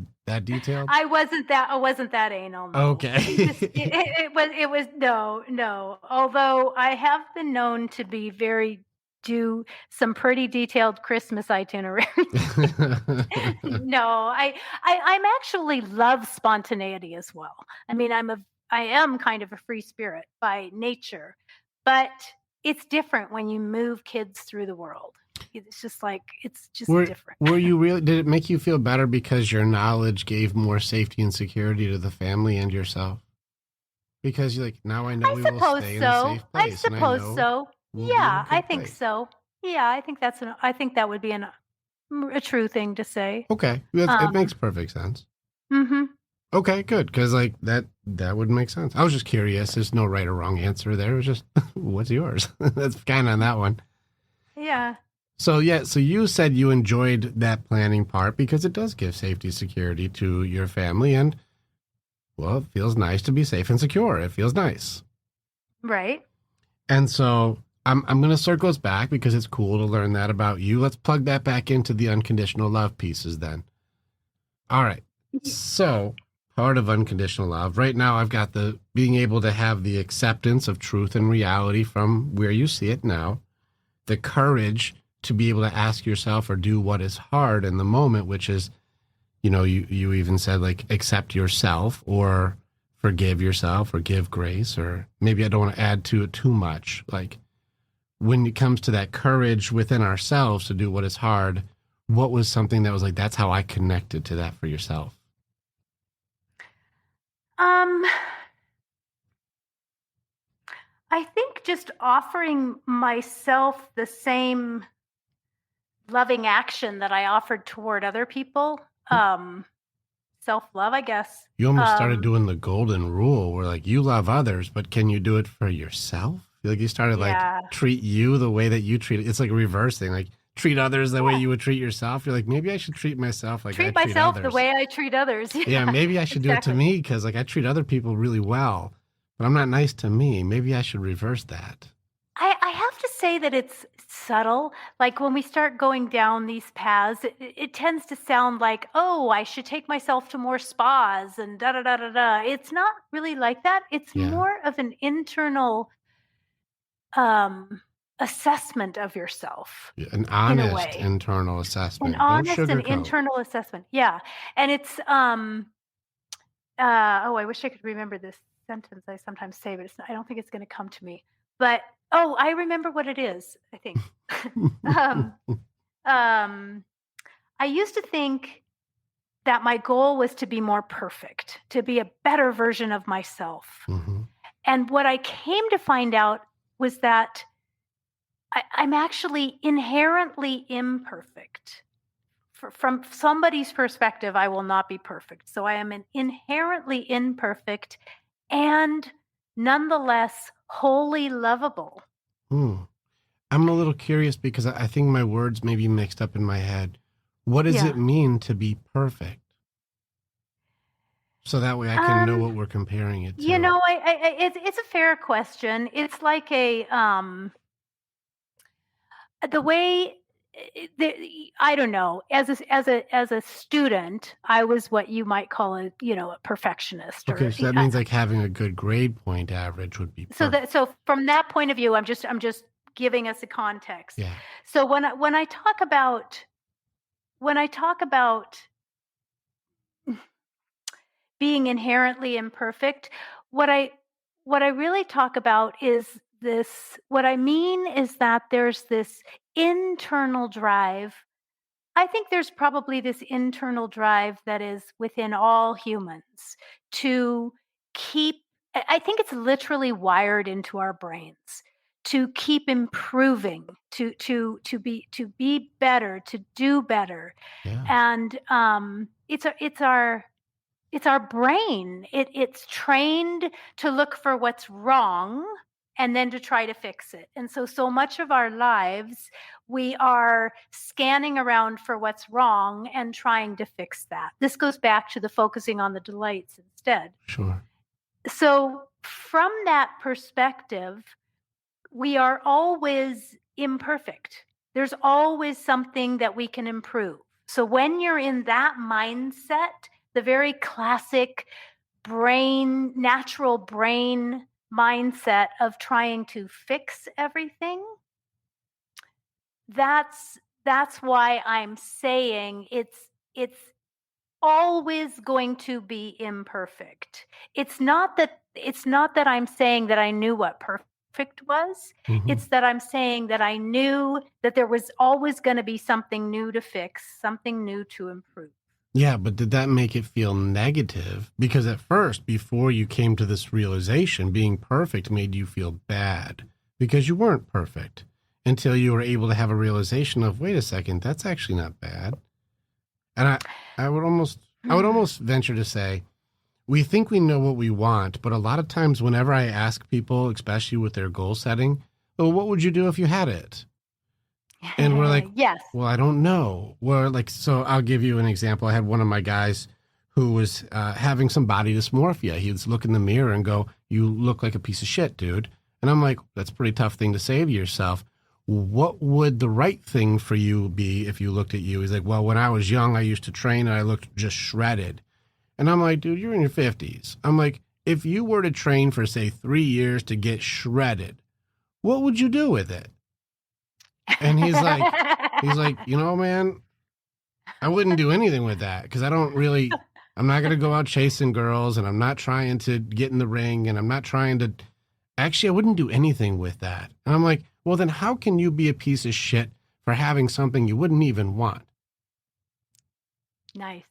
Speaker 1: detailed?
Speaker 2: I wasn't that anal. No.
Speaker 1: Okay.
Speaker 2: It was no. Although I have been known to be do some pretty detailed Christmas itineraries. No, I'm actually love spontaneity as well. I mean, I am kind of a free spirit by nature, but it's different when you move kids through the world. It's just different.
Speaker 1: Were you really? Did it make you feel better because your knowledge gave more safety and security to the family and yourself? Because you're like, now I know we will stay in a safe place.
Speaker 2: I suppose so. Yeah, I think so. Yeah, I think I think that would be a true thing to say.
Speaker 1: Okay, it makes perfect sense.
Speaker 2: Mm-hmm.
Speaker 1: Okay, good, because like that would make sense. I was just curious. There's no right or wrong answer there. It was just, what's yours? That's kind of on that one.
Speaker 2: Yeah.
Speaker 1: So you said you enjoyed that planning part because it does give safety, security to your family, and well, it feels nice to be safe and secure. It feels nice.
Speaker 2: Right. And
Speaker 1: so I'm going to circle us back because it's cool to learn that about you. Let's plug that back into the unconditional love pieces then. All right. So part of unconditional love right now, I've got the being able to have the acceptance of truth and reality from where you see it now, the courage to be able to ask yourself or do what is hard in the moment, which is, you even said like accept yourself or forgive yourself or give grace, or maybe I don't want to add to it too much. Like, when it comes to that courage within ourselves to do what is hard, what was something that was like, that's how I connected to that for yourself?
Speaker 2: I think just offering myself the same loving action that I offered toward other people. Self-love, I guess.
Speaker 1: You almost started doing the golden rule where like you love others, but can you do it for yourself? Like you started like treat you the way that you treat it. It's like a reverse thing. Like treat others the way you would treat yourself. You're like, maybe I should treat myself like I treat
Speaker 2: myself
Speaker 1: others.
Speaker 2: The way I treat others.
Speaker 1: Yeah, maybe I should do it to me because like I treat other people really well, but I'm not nice to me. Maybe I should reverse that.
Speaker 2: I have to say that it's subtle. Like when we start going down these paths, it tends to sound like, oh, I should take myself to more spas and da-da-da-da-da. It's not really like that. It's more of an internal assessment of yourself.
Speaker 1: An honest internal assessment.
Speaker 2: An honest and internal assessment. Yeah. And it's, I wish I could remember this sentence I sometimes say, but I don't think it's going to come to me. But, I remember what it is, I think. I used to think that my goal was to be more perfect, to be a better version of myself. Mm-hmm. And what I came to find out was that I'm actually inherently imperfect. From somebody's perspective, I will not be perfect. So I am inherently imperfect and nonetheless wholly lovable.
Speaker 1: I'm a little curious because I think my words may be mixed up in my head. What does it mean to be perfect? So that way I can know what we're comparing it to.
Speaker 2: You know, it's a fair question. It's like the way I don't know. As a student, I was what you might call a perfectionist.
Speaker 1: Okay, so that means like having a good grade point average would be perfect.
Speaker 2: So from that point of view, I'm just giving us a context.
Speaker 1: Yeah.
Speaker 2: So when I talk about being inherently imperfect, what I really talk about is this. What I mean is that there's this internal drive. I think there's probably this internal drive that is within all humans to keep. I think it's literally wired into our brains to keep improving, to be better, to do better, and it's our brain. It's trained to look for what's wrong and then to try to fix it. And so much of our lives, we are scanning around for what's wrong and trying to fix that. This goes back to the focusing on the delights instead.
Speaker 1: Sure.
Speaker 2: So from that perspective, we are always imperfect. There's always something that we can improve. So when you're in that mindset, the very classic natural brain mindset of trying to fix everything, that's why I'm saying it's always going to be imperfect. It's not that I'm saying that I knew what perfect was. Mm-hmm. It's that I'm saying that I knew that there was always going to be something new to fix, something new to improve.
Speaker 1: Yeah, but did that make it feel negative? Because at first, before you came to this realization, being perfect made you feel bad because you weren't perfect until you were able to have a realization of, wait a second, that's actually not bad. And I would almost venture to say, we think we know what we want, but a lot of times whenever I ask people, especially with their goal setting, well, what would you do if you had it? And we're like,
Speaker 2: yes.
Speaker 1: Well, I don't know. So I'll give you an example. I had one of my guys who was having some body dysmorphia. He would look in the mirror and go, you look like a piece of shit, dude. And I'm like, that's a pretty tough thing to say to yourself. What would the right thing for you be if you looked at you? He's like, well, when I was young, I used to train and I looked just shredded. And I'm like, dude, you're in your 50s. I'm like, if you were to train for, say, 3 years to get shredded, what would you do with it? And he's like, man, I wouldn't do anything with that because I'm not going to go out chasing girls and I'm not trying to get in the ring and I'm not trying to, actually, I wouldn't do anything with that. And I'm like, well, then how can you be a piece of shit for having something you wouldn't even want?
Speaker 2: Nice.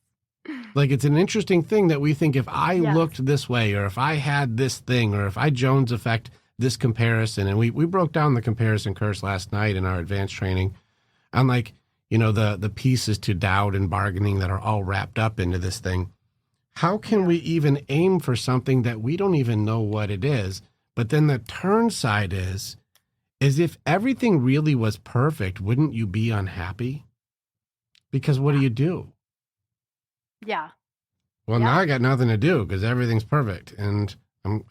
Speaker 1: Like, it's an interesting thing that we think if I looked this way or if I had this thing or if I Jones effect this comparison, and we broke down the comparison curse last night in our advanced training on the pieces to doubt and bargaining that are all wrapped up into this thing. How can we even aim for something that we don't even know what it is? But then the turn side is if everything really was perfect, wouldn't you be unhappy? Because what do you do?
Speaker 2: Yeah.
Speaker 1: Well, now I got nothing to do because everything's perfect. And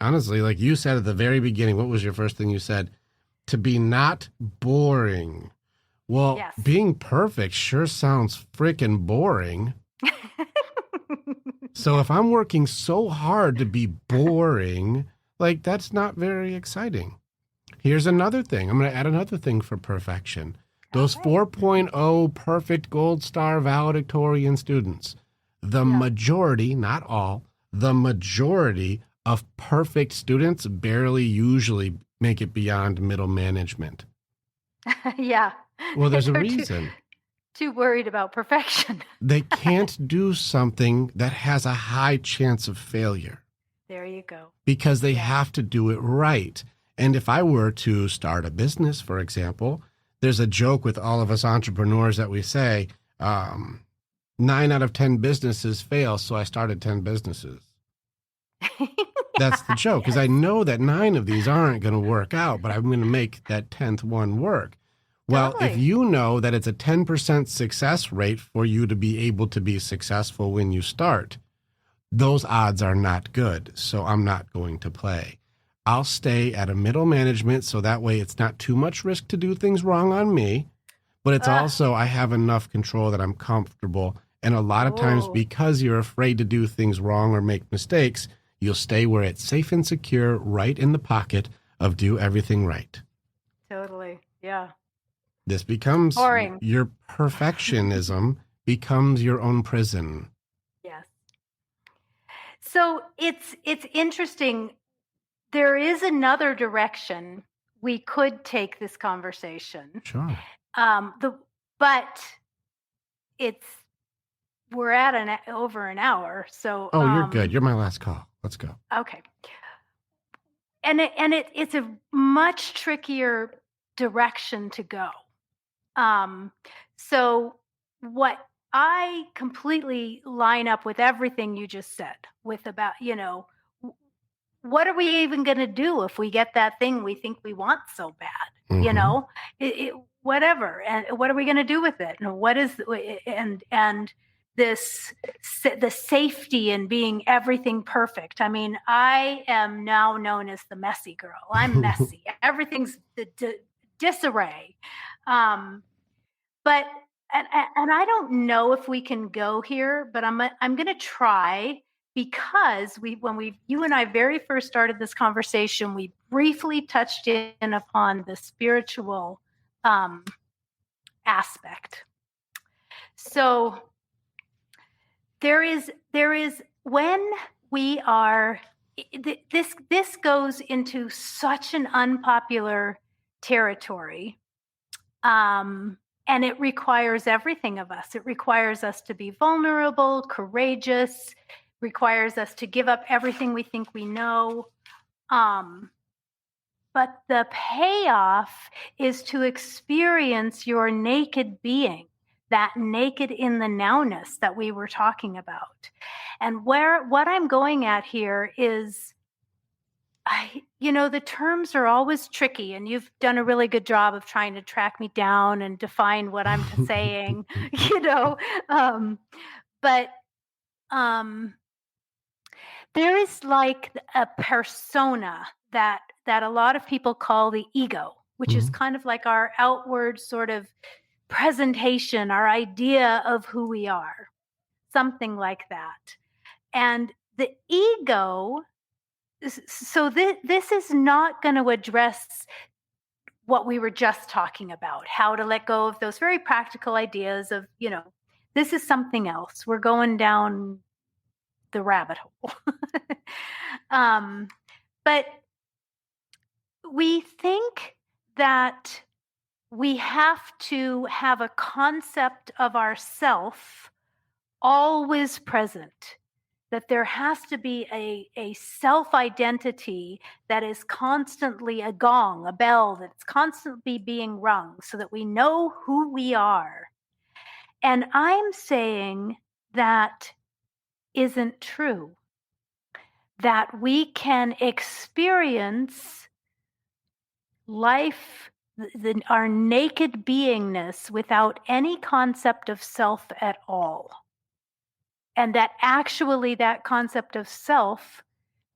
Speaker 1: honestly, like you said at the very beginning, what was your first thing you said? To be not boring. Well, being perfect sure sounds freaking boring. So if I'm working so hard to be boring, like that's not very exciting. Here's another thing. I'm going to add another thing for perfection. Those 4.0 perfect gold star valedictorian students, the majority, not all, the majority of perfect students barely usually make it beyond middle management.
Speaker 2: Yeah.
Speaker 1: Well, there's a reason.
Speaker 2: Too worried about perfection.
Speaker 1: They can't do something that has a high chance of failure.
Speaker 2: There you go.
Speaker 1: Because they have to do it right. And if I were to start a business, for example, there's a joke with all of us entrepreneurs that we say, 9 out of 10 businesses fail, so I started 10 businesses. That's the joke, because I know that 9 of these aren't going to work out, but I'm going to make that 10th one work. Well,
Speaker 2: Totally.
Speaker 1: if you know that it's a 10% success rate for you to be able to be successful when you start, those odds are not good. So I'm not going to play. I'll stay at a middle management so that way it's not too much risk to do things wrong on me, but it's also I have enough control that I'm comfortable. And a lot of times because you're afraid to do things wrong or make mistakes, you'll stay where it's safe and secure, right in the pocket of do everything right.
Speaker 2: Totally. Yeah.
Speaker 1: This becomes
Speaker 2: Boring.
Speaker 1: Your perfectionism becomes your own prison.
Speaker 2: Yes. So it's interesting. There is another direction we could take this conversation.
Speaker 1: Sure.
Speaker 2: But we're at over an hour. So
Speaker 1: you're good. You're my last call. Let's go.
Speaker 2: Okay. And it's a much trickier direction to go. So what I completely line up with everything you just said with about, what are we even going to do if we get that thing we think we want so bad? Mm-hmm. Whatever. And what are we going to do with it? And what is, and the safety in being everything perfect. I mean, I am now known as the messy girl. I'm messy. Everything's disarray. But I don't know if we can go here, but I'm going to try, because you and I very first started this conversation, we briefly touched in upon the spiritual aspect. So there is when we are, this goes into such an unpopular territory. And it requires everything of us. It requires us to be vulnerable, courageous, requires us to give up everything we think we know. But the payoff is to experience your naked being, that naked in the nowness that we were talking about. And what I'm going at here is, the terms are always tricky, and you've done a really good job of trying to track me down and define what I'm saying, but there is like a persona that a lot of people call the ego, which is kind of like our outward sort of presentation, our idea of who we are, something like that. And the ego, so this is not going to address what we were just talking about, how to let go of those very practical ideas of, this is something else. We're going down the rabbit hole. But we think that we have to have a concept of ourself always present, that there has to be a self-identity that is constantly a gong, a bell that's constantly being rung so that we know who we are. And I'm saying that isn't true, that we can experience life, our naked beingness, without any concept of self at all. And that actually that concept of self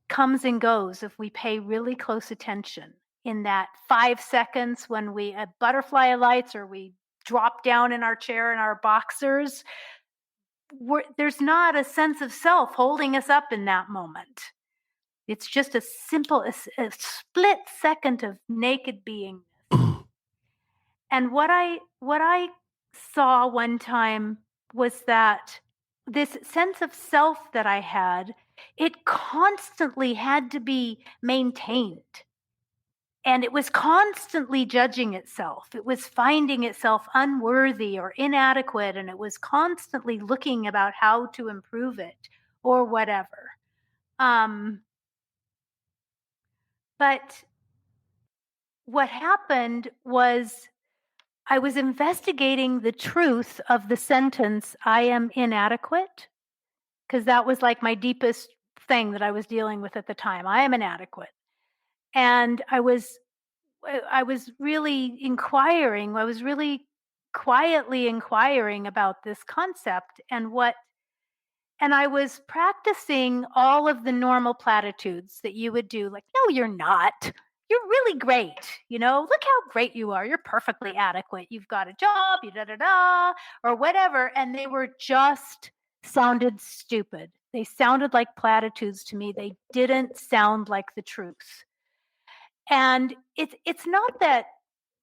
Speaker 2: comes and goes if we pay really close attention. In that 5 seconds when we butterfly alights or we drop down in our chair in our boxers, there's not a sense of self holding us up in that moment. It's just a simple, a split second of naked beingness. And what I saw one time was that this sense of self that I had, it constantly had to be maintained. And it was constantly judging itself. It was finding itself unworthy or inadequate, and it was constantly looking about how to improve it or whatever. But what happened was I was investigating the truth of the sentence, I am inadequate, because that was like my deepest thing that I was dealing with at the time. I am inadequate. And I was I was really inquiring. I was really quietly inquiring about this concept and I was practicing all of the normal platitudes that you would do, like, no, you're not. You're really great. Look how great you are. You're perfectly adequate. You've got a job, you da da da, or whatever. And they were just sounded stupid. They sounded like platitudes to me. They didn't sound like the truth. And it's not that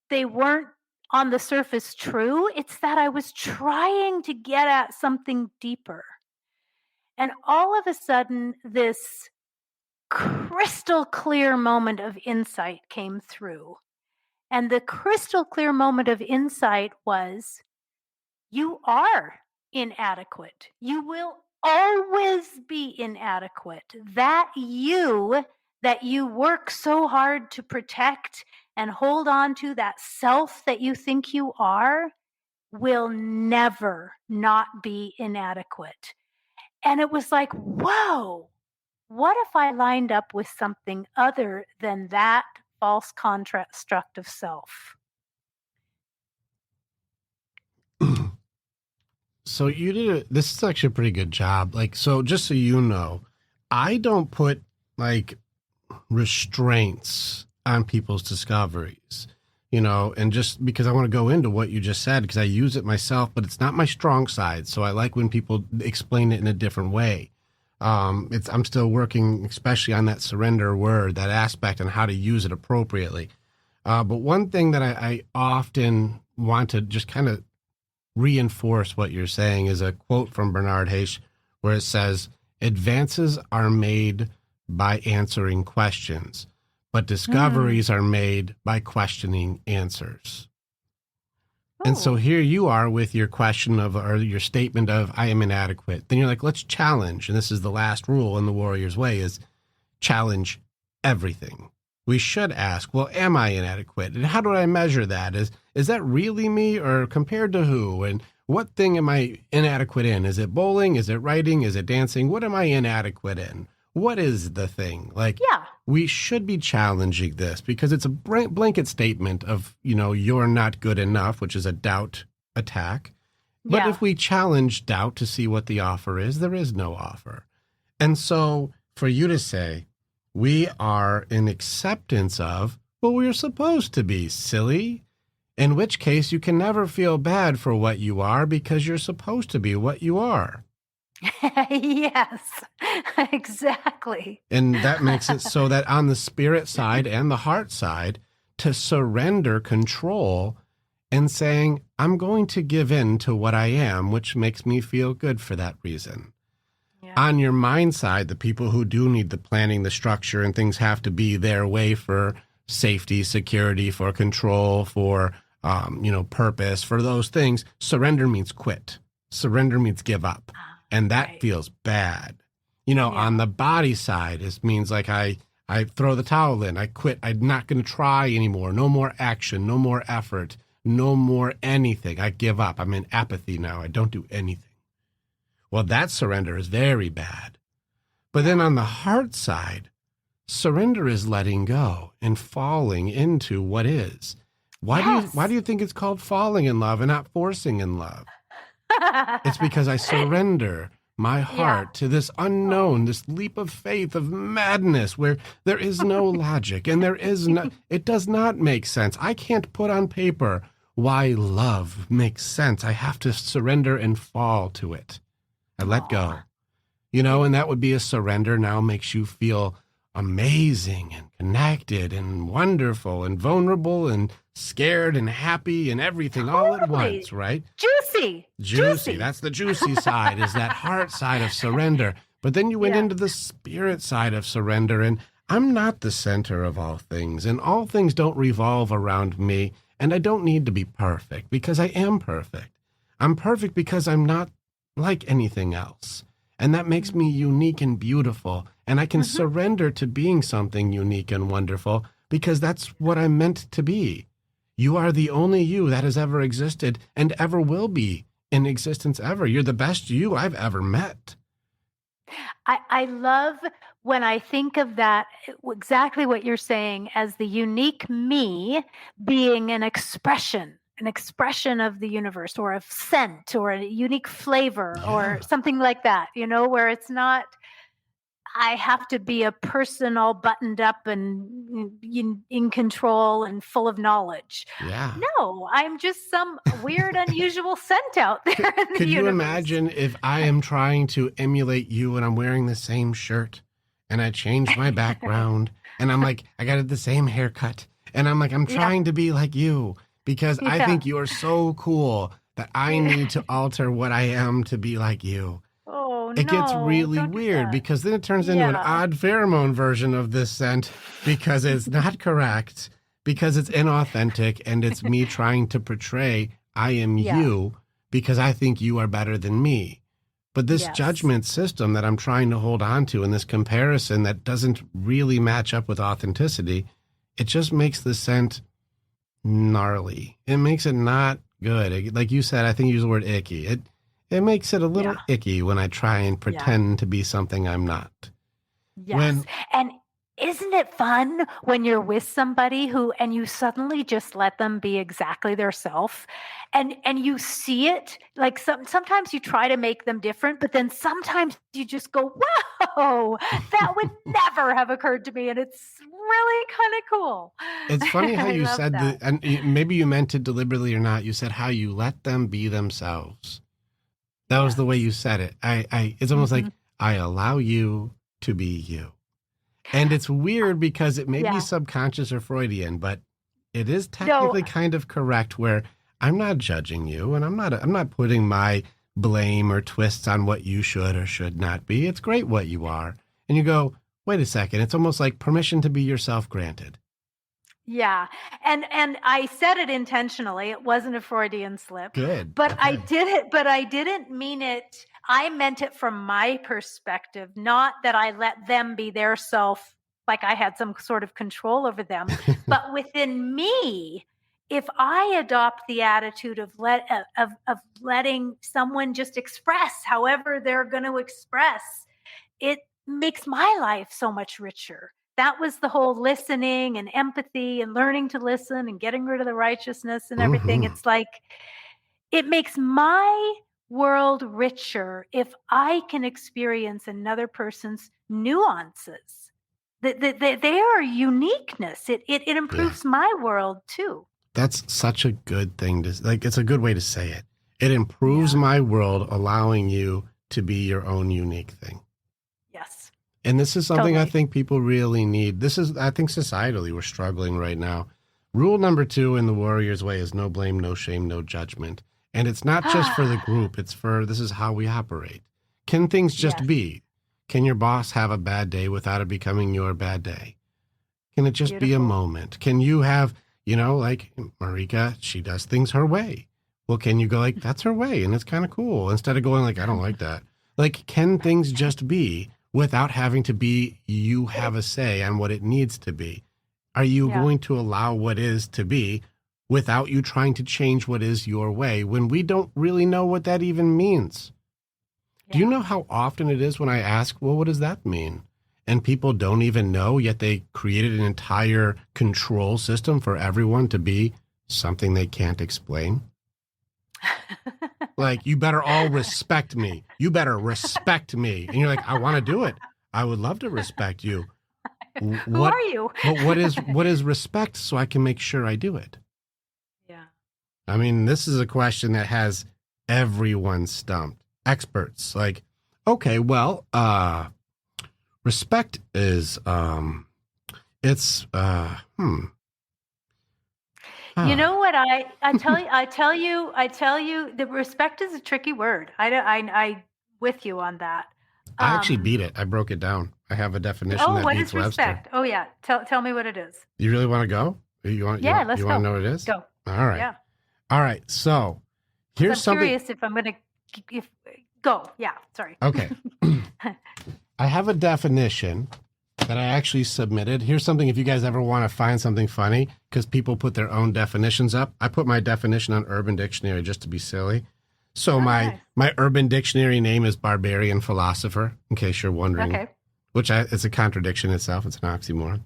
Speaker 2: they weren't on the surface true. It's that I was trying to get at something deeper. And all of a sudden, this crystal clear moment of insight came through. And the crystal clear moment of insight was, you are inadequate. You will always be inadequate. That you work so hard to protect and hold on to, that self that you think you are, will never not be inadequate. And it was like, whoa, what if I lined up with something other than that false construct of self?
Speaker 1: So this is actually a pretty good job. So just so you know, I don't put restraints on people's discoveries, and just because I want to go into what you just said, because I use it myself, but it's not my strong side. So I like when people explain it in a different way. I'm still working, especially on that surrender word, that aspect, and how to use it appropriately. But one thing that I often want to just kind of reinforce what you're saying is a quote from Bernard Heisch, where it says, advances are made by answering questions, but discoveries are made by questioning answers. And so here you are with your question or your statement of, I am inadequate. Then you're like, let's challenge. And this is the last rule in the warrior's way, is challenge everything. We should ask, well, am I inadequate? And how do I measure that? Is that really me, or compared to who? And what thing am I inadequate in? Is it bowling? Is it writing? Is it dancing? What am I inadequate in? What is the thing? We should be challenging this, because it's a blanket statement of, you're not good enough, which is a doubt attack. But if we challenge doubt to see what the offer is, there is no offer. And so for you to say, we are in acceptance of, well, we're supposed to be, silly, in which case you can never feel bad for what you are, because you're supposed to be what you are.
Speaker 2: Yes, exactly.
Speaker 1: And that makes it so that on the spirit side and the heart side, to surrender control and saying, I'm going to give in to what I am, which makes me feel good for that reason. Yeah. On your mind side, the people who do need the planning, the structure, and things have to be their way for safety, security, for control, for purpose, for those things, surrender means quit. Surrender means give up. And that feels bad. On the body side, it means like I throw the towel in, I quit, I'm not going to try anymore, no more action, no more effort, no more anything. I give up. I'm in apathy now. I don't do anything. Well, that surrender is very bad. But then on the heart side, surrender is letting go and falling into what is. Why do you think it's called falling in love and not forcing in love? It's because I surrender my heart to this unknown, this leap of faith, of madness, where there is no logic and it does not make sense. I can't put on paper why love makes sense. I have to surrender and fall to it. I let go, and that would be a surrender. Now makes you feel amazing and connected and wonderful and vulnerable and scared and happy and everything all at once, right? Juicy. That's the juicy side, is that heart side of surrender. But then you went into the spirit side of surrender, and I'm not the center of all things, and all things don't revolve around me, and I don't need to be perfect, because I am perfect. I'm perfect because I'm not like anything else. And that makes me unique and beautiful. And I can surrender to being something unique and wonderful, because that's what I'm meant to be. You are the only you that has ever existed and ever will be in existence ever. You're the best you I've ever met.
Speaker 2: I love when I think of that, exactly what you're saying, as the unique me being an expression of the universe, or a scent, or a unique flavor, or something like that, where it's not, I have to be a person all buttoned up and in control and full of knowledge.
Speaker 1: Yeah.
Speaker 2: No, I'm just some weird, unusual scent out there in the universe.
Speaker 1: Could you imagine if I am trying to emulate you and I'm wearing the same shirt and I changed my background and I'm like, I got the same haircut and I'm like, I'm trying to be like you because I think you are so cool that I need to alter what I am to be like you. It gets really weird because then it turns into an odd pheromone version of this scent because it's not correct, because it's inauthentic, and it's me trying to portray I am you because I think you are better than me. But this judgment system that I'm trying to hold on to, and this comparison that doesn't really match up with authenticity, it just makes the scent gnarly. It makes it not good. Like you said, I think you used the word icky. It makes it a little icky when I try and pretend to be something I'm not.
Speaker 2: Yes. And isn't it fun when you're with somebody and you suddenly just let them be exactly their self, and you see it, like sometimes you try to make them different, but then sometimes you just go, whoa, that would never have occurred to me. And it's really kind of cool.
Speaker 1: It's funny how you said that, and maybe you meant it deliberately or not. You said how you let them be themselves. That was the way you said it. It's almost like I allow you to be you. And it's weird because it may be subconscious or Freudian, but it is technically kind of correct where I'm not judging you and I'm not putting my blame or twists on what you should or should not be. It's great what you are. And you go, wait a second, it's almost like permission to be yourself granted.
Speaker 2: Yeah. And I said it intentionally. It wasn't a Freudian slip.
Speaker 1: Good.
Speaker 2: But I didn't mean it. I meant it from my perspective, not that I let them be their self, like I had some sort of control over them. But within me, if I adopt the attitude of letting someone just express however they're going to express, it makes my life so much richer. That was the whole listening and empathy and learning to listen and getting rid of the righteousness and everything. It's like, it makes my world richer if I can experience another person's nuances. Their uniqueness. It improves my world too.
Speaker 1: That's such a good thing it's a good way to say it. It improves my world, allowing you to be your own unique thing.
Speaker 2: Yes.
Speaker 1: And this is something I think people really need. I think societally we're struggling right now. Rule number 2 in the Warrior's Way is no blame, no shame, no judgment. And it's not just for the group. This is how we operate. Can things just be? Can your boss have a bad day without it becoming your bad day? Can it just be a moment? Can you have, like Marika, she does things her way. Well, can you go like, that's her way and it's kind of cool, instead of going like, I don't like that. Like, can things just be without having to be, you have a say on what it needs to be? Are you going to allow what is to be without you trying to change what is your way when we don't really know what that even means? Do you know how often it is when I ask, well, what does that mean? And people don't even know, yet they created an entire control system for everyone to be something they can't explain. Like, you better all respect me. You better respect me. And you're like, I want to do it. I would love to respect you.
Speaker 2: Who are you?
Speaker 1: But what is respect so I can make sure I do it?
Speaker 2: Yeah.
Speaker 1: I mean, this is a question that has everyone stumped. Experts like, okay, well, respect is, it's,
Speaker 2: You know what I tell you, the respect is a tricky word. I with you on that.
Speaker 1: I actually beat it. I broke it down. I have a definition that
Speaker 2: what
Speaker 1: beats
Speaker 2: is respect?
Speaker 1: Webster.
Speaker 2: Oh yeah. Tell me what it is.
Speaker 1: You really want to go?
Speaker 2: Let's
Speaker 1: you
Speaker 2: go.
Speaker 1: want to know what it is?
Speaker 2: Go.
Speaker 1: All right.
Speaker 2: Yeah.
Speaker 1: All right. So here's something.
Speaker 2: I'm curious if I'm going to go. Yeah. Sorry.
Speaker 1: Okay. I have a definition that I actually submitted. Here's something, if you guys ever want to find something funny, because people put their own definitions up. I put my definition on Urban Dictionary just to be silly. So my Urban Dictionary name is Barbarian Philosopher, in case you're wondering which it's a contradiction itself. It's an oxymoron.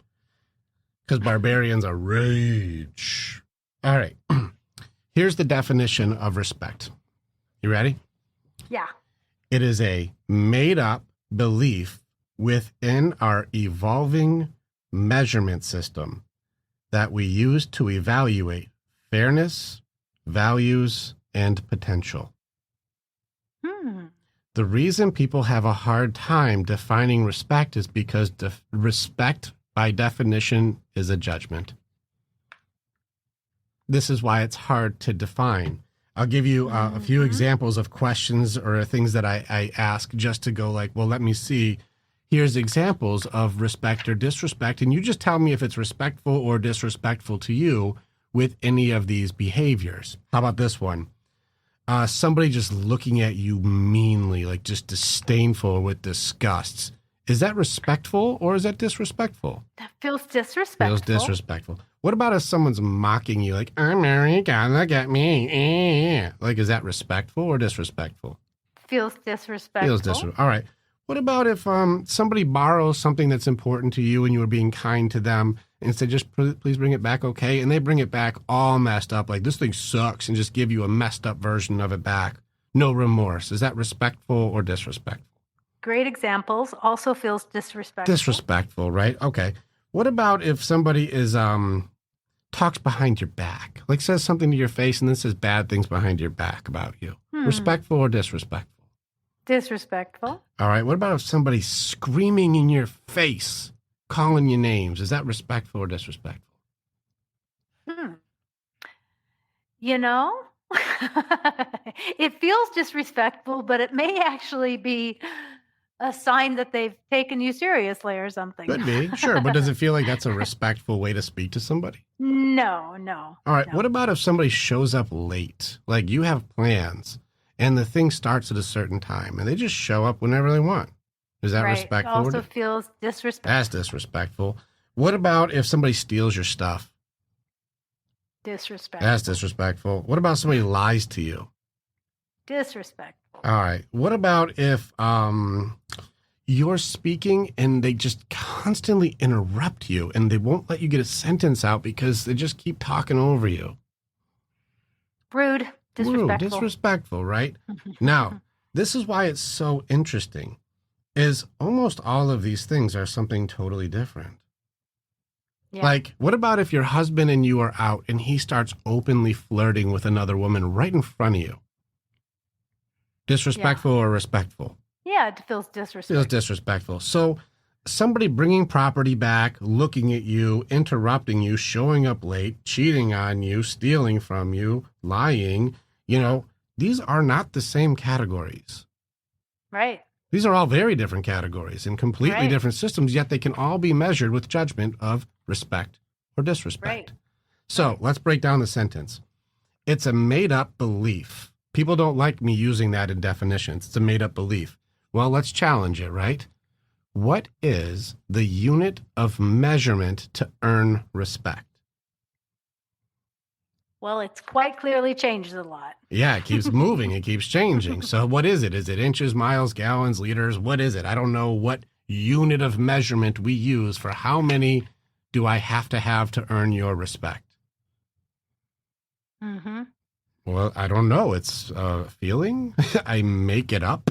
Speaker 1: Because barbarians are rage. All right. Here's the definition of respect. You ready?
Speaker 2: Yeah.
Speaker 1: It is a made-up belief within our evolving measurement system that we use to evaluate fairness, values, and potential. The reason people have a hard time defining respect is because respect, by definition, is a judgment. This is why it's hard to define. I'll give you a few examples of questions or things that I ask just to go like, well, let me see. Here's examples of respect or disrespect. And you just tell me if it's respectful or disrespectful to you with any of these behaviors. How about this one? Somebody just looking at you meanly, like just disdainful with disgust. Is that respectful or is that disrespectful?
Speaker 2: That feels disrespectful.
Speaker 1: Feels disrespectful. What about if someone's mocking you, like, I'm Marika, look at me. Like, is that respectful or disrespectful?
Speaker 2: Feels disrespectful.
Speaker 1: Feels disrespectful. All right. What about if somebody borrows something that's important to you and you were being kind to them and say, just please bring it back, okay? And they bring it back all messed up, like, this thing sucks, and just give you a messed up version of it back. No remorse. Is that respectful or disrespectful?
Speaker 2: Great examples. Also feels disrespectful.
Speaker 1: Disrespectful, right? Okay. What about if somebody is talks behind your back, like says something to your face and then says bad things behind your back about you? Respectful or disrespectful?
Speaker 2: Disrespectful.
Speaker 1: All right. What about if somebody's screaming in your face, calling you names? Is that respectful or disrespectful?
Speaker 2: You know, it feels disrespectful, but it may actually be a sign that they've taken you seriously or something.
Speaker 1: Could be, sure. But does it feel like that's a respectful way to speak to somebody?
Speaker 2: No.
Speaker 1: All right.
Speaker 2: No.
Speaker 1: What about if somebody shows up late? Like you have plans and the thing starts at a certain time and they just show up whenever they want. Is that respectful?
Speaker 2: It also feels disrespectful.
Speaker 1: That's disrespectful. What about if somebody steals your stuff?
Speaker 2: Disrespectful.
Speaker 1: That's disrespectful. What about somebody lies to you?
Speaker 2: Disrespectful.
Speaker 1: All right. What about if you're speaking and they just constantly interrupt you and they won't let you get a sentence out because they just keep talking over you?
Speaker 2: Rude. Disrespectful.
Speaker 1: Rude, disrespectful, right? Now, this is why it's so interesting, is almost all of these things are something totally different. Yeah. Like, what about if your husband and you are out and he starts openly flirting with another woman right in front of you? Disrespectful or respectful?
Speaker 2: Yeah, it feels disrespectful.
Speaker 1: Feels disrespectful. So somebody bringing property back, looking at you, interrupting you, showing up late, cheating on you, stealing from you, lying, these are not the same categories.
Speaker 2: Right.
Speaker 1: These are all very different categories and completely different systems, yet they can all be measured with judgment of respect or disrespect. Right. So let's break down the sentence. It's a made-up belief. People don't like me using that in definitions. It's a made-up belief. Well, let's challenge it, right? What is the unit of measurement to earn respect?
Speaker 2: Well, it's quite clearly changed a lot.
Speaker 1: Yeah, it keeps moving. It keeps changing. So what is it? Is it inches, miles, gallons, liters? What is it? I don't know what unit of measurement we use for how many do I have to earn your respect?
Speaker 2: Mm-hmm.
Speaker 1: Well, I don't know. It's a feeling. I make it up.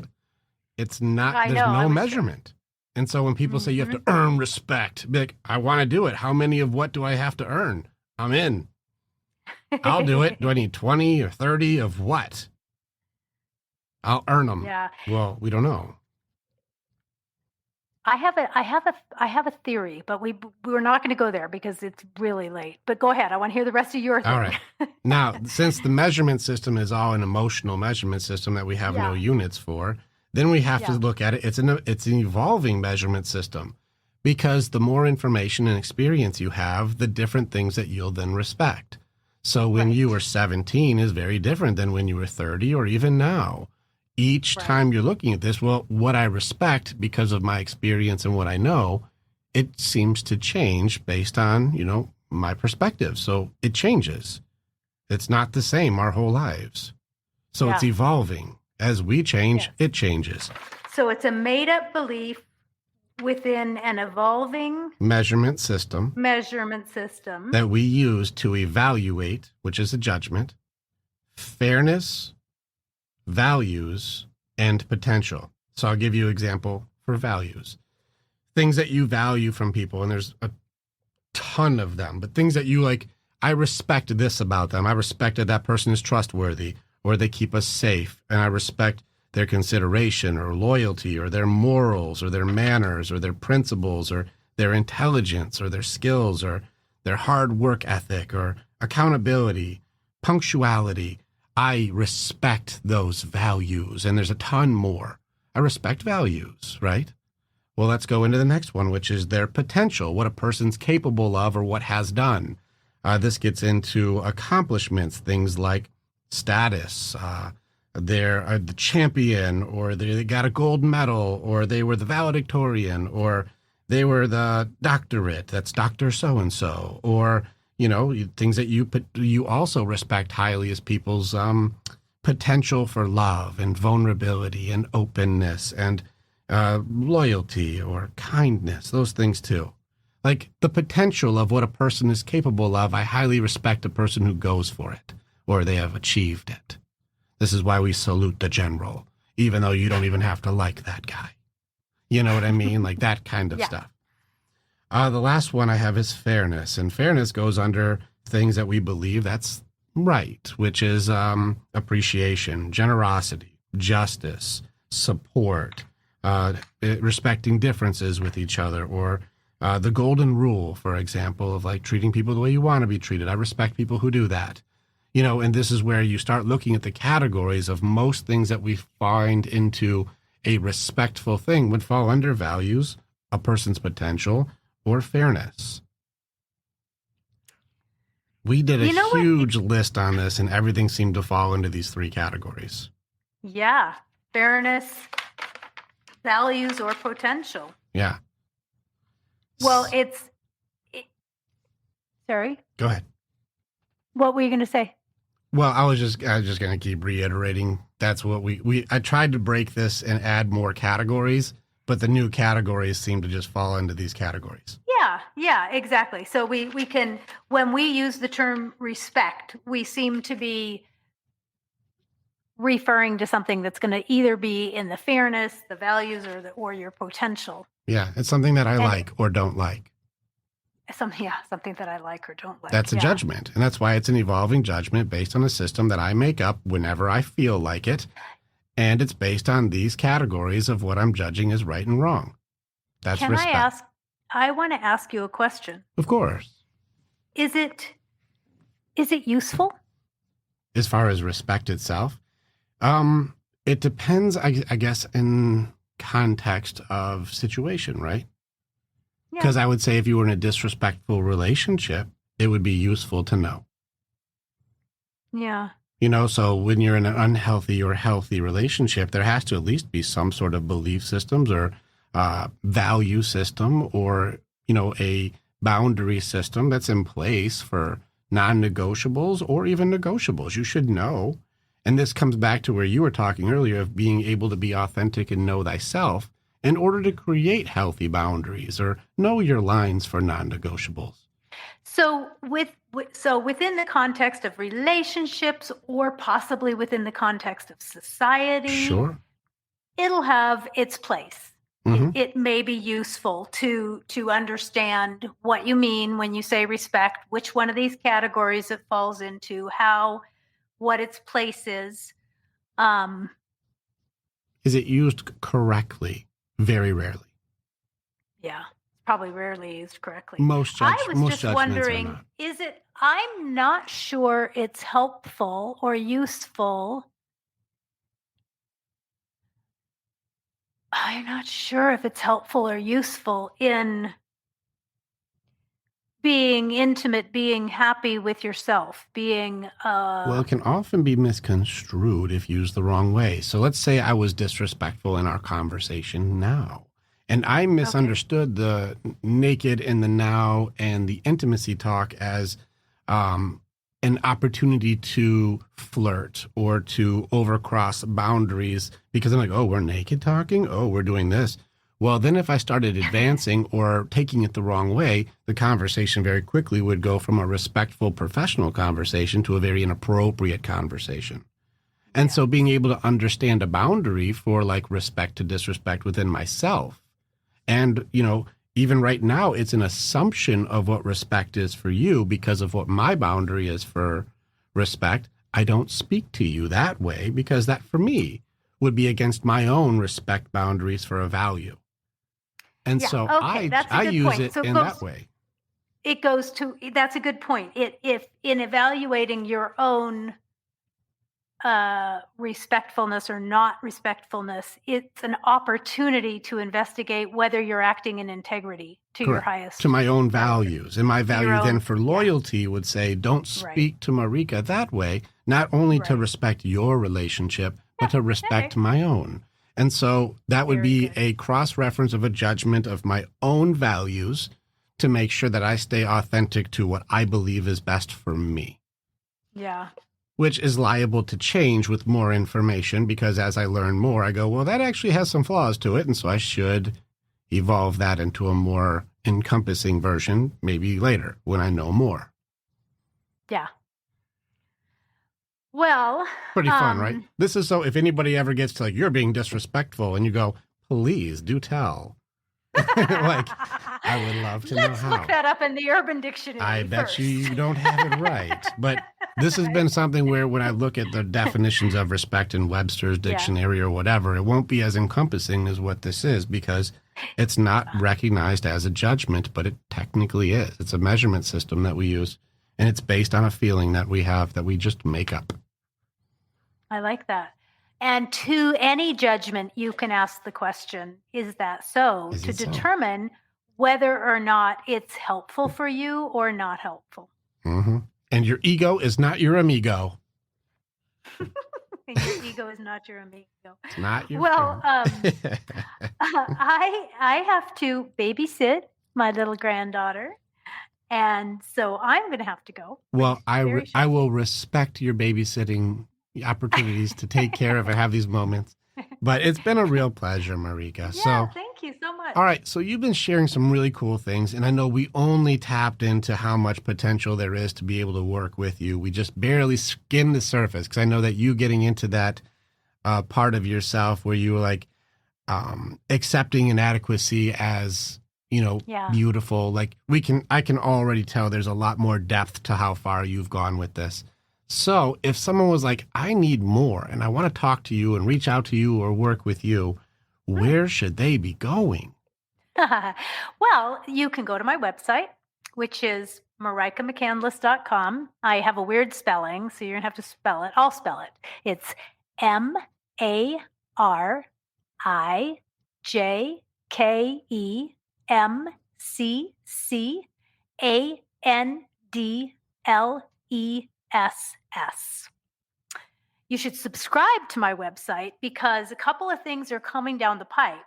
Speaker 1: It's not, there's no measurement. And so when people say you have to earn respect, be like, I want to do it. How many of what do I have to earn? I'm in. I'll do it. Do I need 20 or 30 of what? I'll earn them.
Speaker 2: Yeah.
Speaker 1: Well, we don't know.
Speaker 2: I have a theory, but we're not going to go there because it's really late. But go ahead. I want to hear the rest of your theory.
Speaker 1: All right. Now, since the measurement system is all an emotional measurement system that we have no units for, then we have to look at it. It's an evolving measurement system, because the more information and experience you have, the different things that you'll then respect. So when you were 17 is very different than when you were 30 or even now. Each time you're looking at this, well, what I respect because of my experience and what I know, it seems to change based on, my perspective. So it changes. It's not the same our whole lives. So it's evolving. As we change, it changes.
Speaker 2: So it's a made-up belief within an evolving
Speaker 1: measurement system
Speaker 2: that
Speaker 1: we use to evaluate, which is a judgment, fairness, values, and potential. So I'll give you an example for values. Things that you value from people, and there's a ton of them, but things that you like, I respect this about them. I respect that person is trustworthy, or they keep us safe, and I respect their consideration or loyalty or their morals or their manners or their principles or their intelligence or their skills or their hard work ethic or accountability, punctuality. I respect those values, and there's a ton more. I respect values, right? Well, let's go into the next one, which is their potential, what a person's capable of or what has done. This gets into accomplishments, things like status, they're the champion, or they got a gold medal, or they were the valedictorian, or they were the doctorate, that's Dr. So-and-so, or, things that you also respect highly as people's potential for love and vulnerability and openness and loyalty or kindness, those things too. Like the potential of what a person is capable of, I highly respect a person who goes for it, or they have achieved it. This is why we salute the general, even though you don't even have to like that guy. You know what I mean? Like that kind of stuff. The last one I have is fairness. And fairness goes under things that we believe that's right, which is appreciation, generosity, justice, support, respecting differences with each other, or the golden rule, for example, of like treating people the way you want to be treated. I respect people who do that. And this is where you start looking at the categories of most things that we find into a respectful thing would fall under values, a person's potential, or fairness. We did a huge list on this, and everything seemed to fall into these three categories.
Speaker 2: Yeah. Fairness, values, or potential.
Speaker 1: Yeah.
Speaker 2: Well, sorry.
Speaker 1: Go ahead.
Speaker 2: What were you going to say?
Speaker 1: Well, I was just going to keep reiterating. That's what I tried to break this and add more categories, but the new categories seem to just fall into these categories.
Speaker 2: Yeah, exactly. So we can, when we use the term respect, we seem to be referring to something that's going to either be in the fairness, the values, or your potential.
Speaker 1: Yeah, it's something that I like or don't like.
Speaker 2: Something that I like or don't like.
Speaker 1: That's a judgment. And that's why it's an evolving judgment based on a system that I make up whenever I feel like it. And it's based on these categories of what I'm judging as right and wrong. That's respect.
Speaker 2: I want to ask you a question.
Speaker 1: Of course.
Speaker 2: Is it useful?
Speaker 1: As far as respect itself? It depends, I guess, in context of situation, right? Because I would say if you were in a disrespectful relationship, it would be useful to know.
Speaker 2: Yeah.
Speaker 1: So when you're in an unhealthy or healthy relationship, there has to at least be some sort of belief systems or value system or, a boundary system that's in place for non-negotiables or even negotiables. You should know. And this comes back to where you were talking earlier of being able to be authentic and know thyself in order to create healthy boundaries or know your lines for non-negotiables.
Speaker 2: So within the context of relationships or possibly within the context of society,
Speaker 1: sure,
Speaker 2: it'll have its place.
Speaker 1: Mm-hmm.
Speaker 2: It may be useful to understand what you mean when you say respect, which one of these categories it falls into, what its place is.
Speaker 1: Is it used correctly? Very rarely.
Speaker 2: Yeah, probably rarely used correctly.
Speaker 1: I was just wondering,
Speaker 2: I'm not sure it's helpful or useful. I'm not sure if it's helpful or useful in being intimate, being happy with yourself, being...
Speaker 1: Well, it can often be misconstrued if used the wrong way. So let's say I was disrespectful in our conversation now, and I misunderstood the naked in the now and the intimacy talk as an opportunity to flirt or to overcross boundaries because I'm like, oh, we're naked talking? Oh, we're doing this. Well, then if I started advancing or taking it the wrong way, the conversation very quickly would go from a respectful professional conversation to a very inappropriate conversation. And so being able to understand a boundary for like respect to disrespect within myself. And, you know, even right now, it's an assumption of what respect is for you because of what my boundary is for respect. I don't speak to you that way because that for me would be against my own respect boundaries for a value. And so I use it in that way.
Speaker 2: It goes to, that's a good point. If in evaluating your own respectfulness or not respectfulness, it's an opportunity to investigate whether you're acting in integrity to your highest.
Speaker 1: To my own values. And my value then for loyalty would say, don't speak to Marika that way, not only to respect your relationship, but to respect my own. And so that would be a cross-reference of a judgment of my own values to make sure that I stay authentic to what I believe is best for me.
Speaker 2: Yeah.
Speaker 1: Which is liable to change with more information because as I learn more, I go, well, that actually has some flaws to it. And so I should evolve that into a more encompassing version maybe later when I know more.
Speaker 2: Yeah. Well,
Speaker 1: pretty fun, right? This is so if anybody ever gets to like, you're being disrespectful and you go, please do tell. Like, I would love to know how.
Speaker 2: Let's look that up in the Urban Dictionary.
Speaker 1: I bet you don't have it right. But this has been something where when I look at the definitions of respect in Webster's dictionary or whatever, it won't be as encompassing as what this is because it's not recognized as a judgment, but it technically is. It's a measurement system that we use. And it's based on a feeling that we have that we just make up.
Speaker 2: I like that. And to any judgment, you can ask the question, is that so? To determine whether or not it's helpful for you or not helpful.
Speaker 1: Mm-hmm. And your ego is not your amigo.
Speaker 2: And your ego is not your amigo.
Speaker 1: It's not your
Speaker 2: friend. I have to babysit my little granddaughter. And so I'm going to have to go.
Speaker 1: Well, I will respect your babysitting opportunities to take care of and have these moments. But it's been a real pleasure, Marika.
Speaker 2: Yeah, thank you so much.
Speaker 1: All right. So you've been sharing some really cool things. And I know we only tapped into how much potential there is to be able to work with you. We just barely skimmed the surface because I know that you getting into that part of yourself where you were like accepting inadequacy as, you know, beautiful. Like I can already tell there's a lot more depth to how far you've gone with this. So if someone was like, I need more and I want to talk to you and reach out to you or work with you, where should they be going?
Speaker 2: Well, you can go to my website, which is marikamccandless.com. I have a weird spelling, so you're going to have to spell it. I'll spell it. It's MarijkeMcCandless. You should subscribe to my website because a couple of things are coming down the pipe.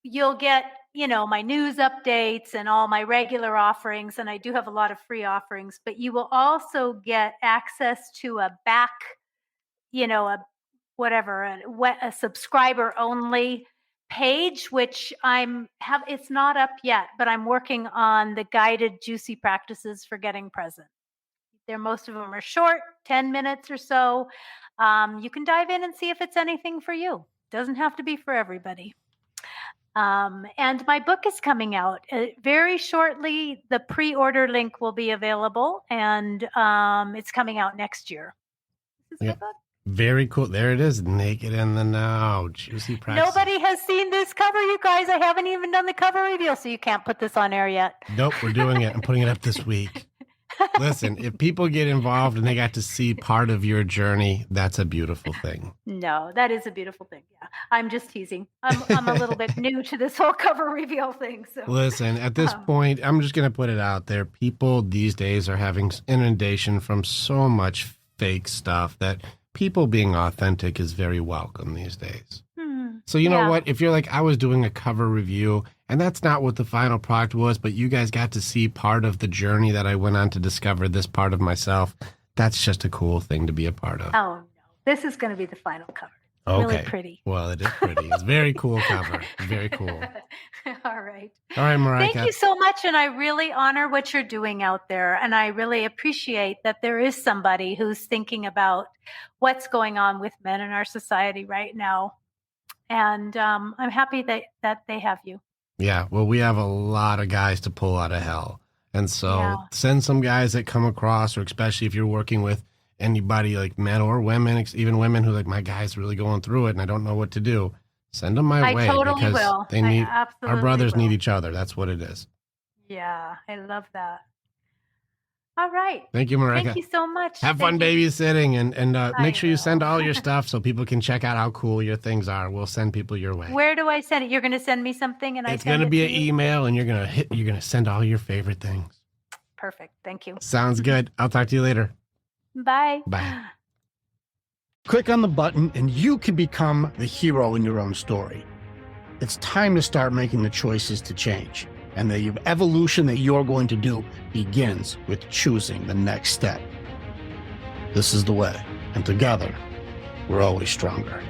Speaker 2: You'll get, my news updates and all my regular offerings, and I do have a lot of free offerings, but you will also get access to a subscriber only page, which it's not up yet, but I'm working on the guided juicy practices for getting present. Most of them are short, 10 minutes or so. You can dive in and see if it's anything for you. Doesn't have to be for everybody. And my book is coming out very shortly. The pre-order link will be available, and it's coming out next year. This is my book.
Speaker 1: Very cool. There it is. Naked in the Now. Juicy practice.
Speaker 2: Nobody has seen this cover, you guys. I haven't even done the cover reveal, so you can't put this on air yet.
Speaker 1: Nope, we're doing it. I'm putting it up this week. Listen, if people get involved and they got to see part of your journey, that's a beautiful thing.
Speaker 2: No, that is a beautiful thing. Yeah, I'm just teasing. I'm a little bit new to this whole cover reveal thing. So
Speaker 1: listen, at this point, I'm just going to put it out there. People these days are having inundation from so much fake stuff that people being authentic is very welcome these days. So you know what? If you're like, I was doing a cover review and that's not what the final product was, but you guys got to see part of the journey that I went on to discover this part of myself. That's just a cool thing to be a part of.
Speaker 2: Oh, no. This is going to be the final cover.
Speaker 1: Okay.
Speaker 2: Really pretty.
Speaker 1: Well, it is pretty. It's very cool cover. Very cool.
Speaker 2: All right.
Speaker 1: All right, Marika.
Speaker 2: Thank you so much. And I really honor what you're doing out there. And I really appreciate that there is somebody who's thinking about what's going on with men in our society right now. And I'm happy that they have you.
Speaker 1: Yeah. Well, we have a lot of guys to pull out of hell. And so send some guys that come across, or especially if you're working with anybody like men or women, even women who like, my guy's really going through it and I don't know what to do. Send them my way.
Speaker 2: I totally
Speaker 1: because
Speaker 2: will.
Speaker 1: They need, our brothers need each other. That's what it is.
Speaker 2: Yeah, I love that. All right.
Speaker 1: Thank you, Marika.
Speaker 2: Thank you so much.
Speaker 1: Have fun babysitting, and make sure you send all your stuff so people can check out how cool your things are. We'll send people your way.
Speaker 2: Where do I send it? You're going to send me something, and
Speaker 1: it's going to be an email, and you're going to send all your favorite things.
Speaker 2: Perfect. Thank you.
Speaker 1: Sounds good. I'll talk to you later.
Speaker 2: Bye.
Speaker 1: Bye.
Speaker 4: Click on the button and you can become the hero in your own story. It's time to start making the choices to change. And the evolution that you're going to do begins with choosing the next step. This is the way. And together, we're always stronger.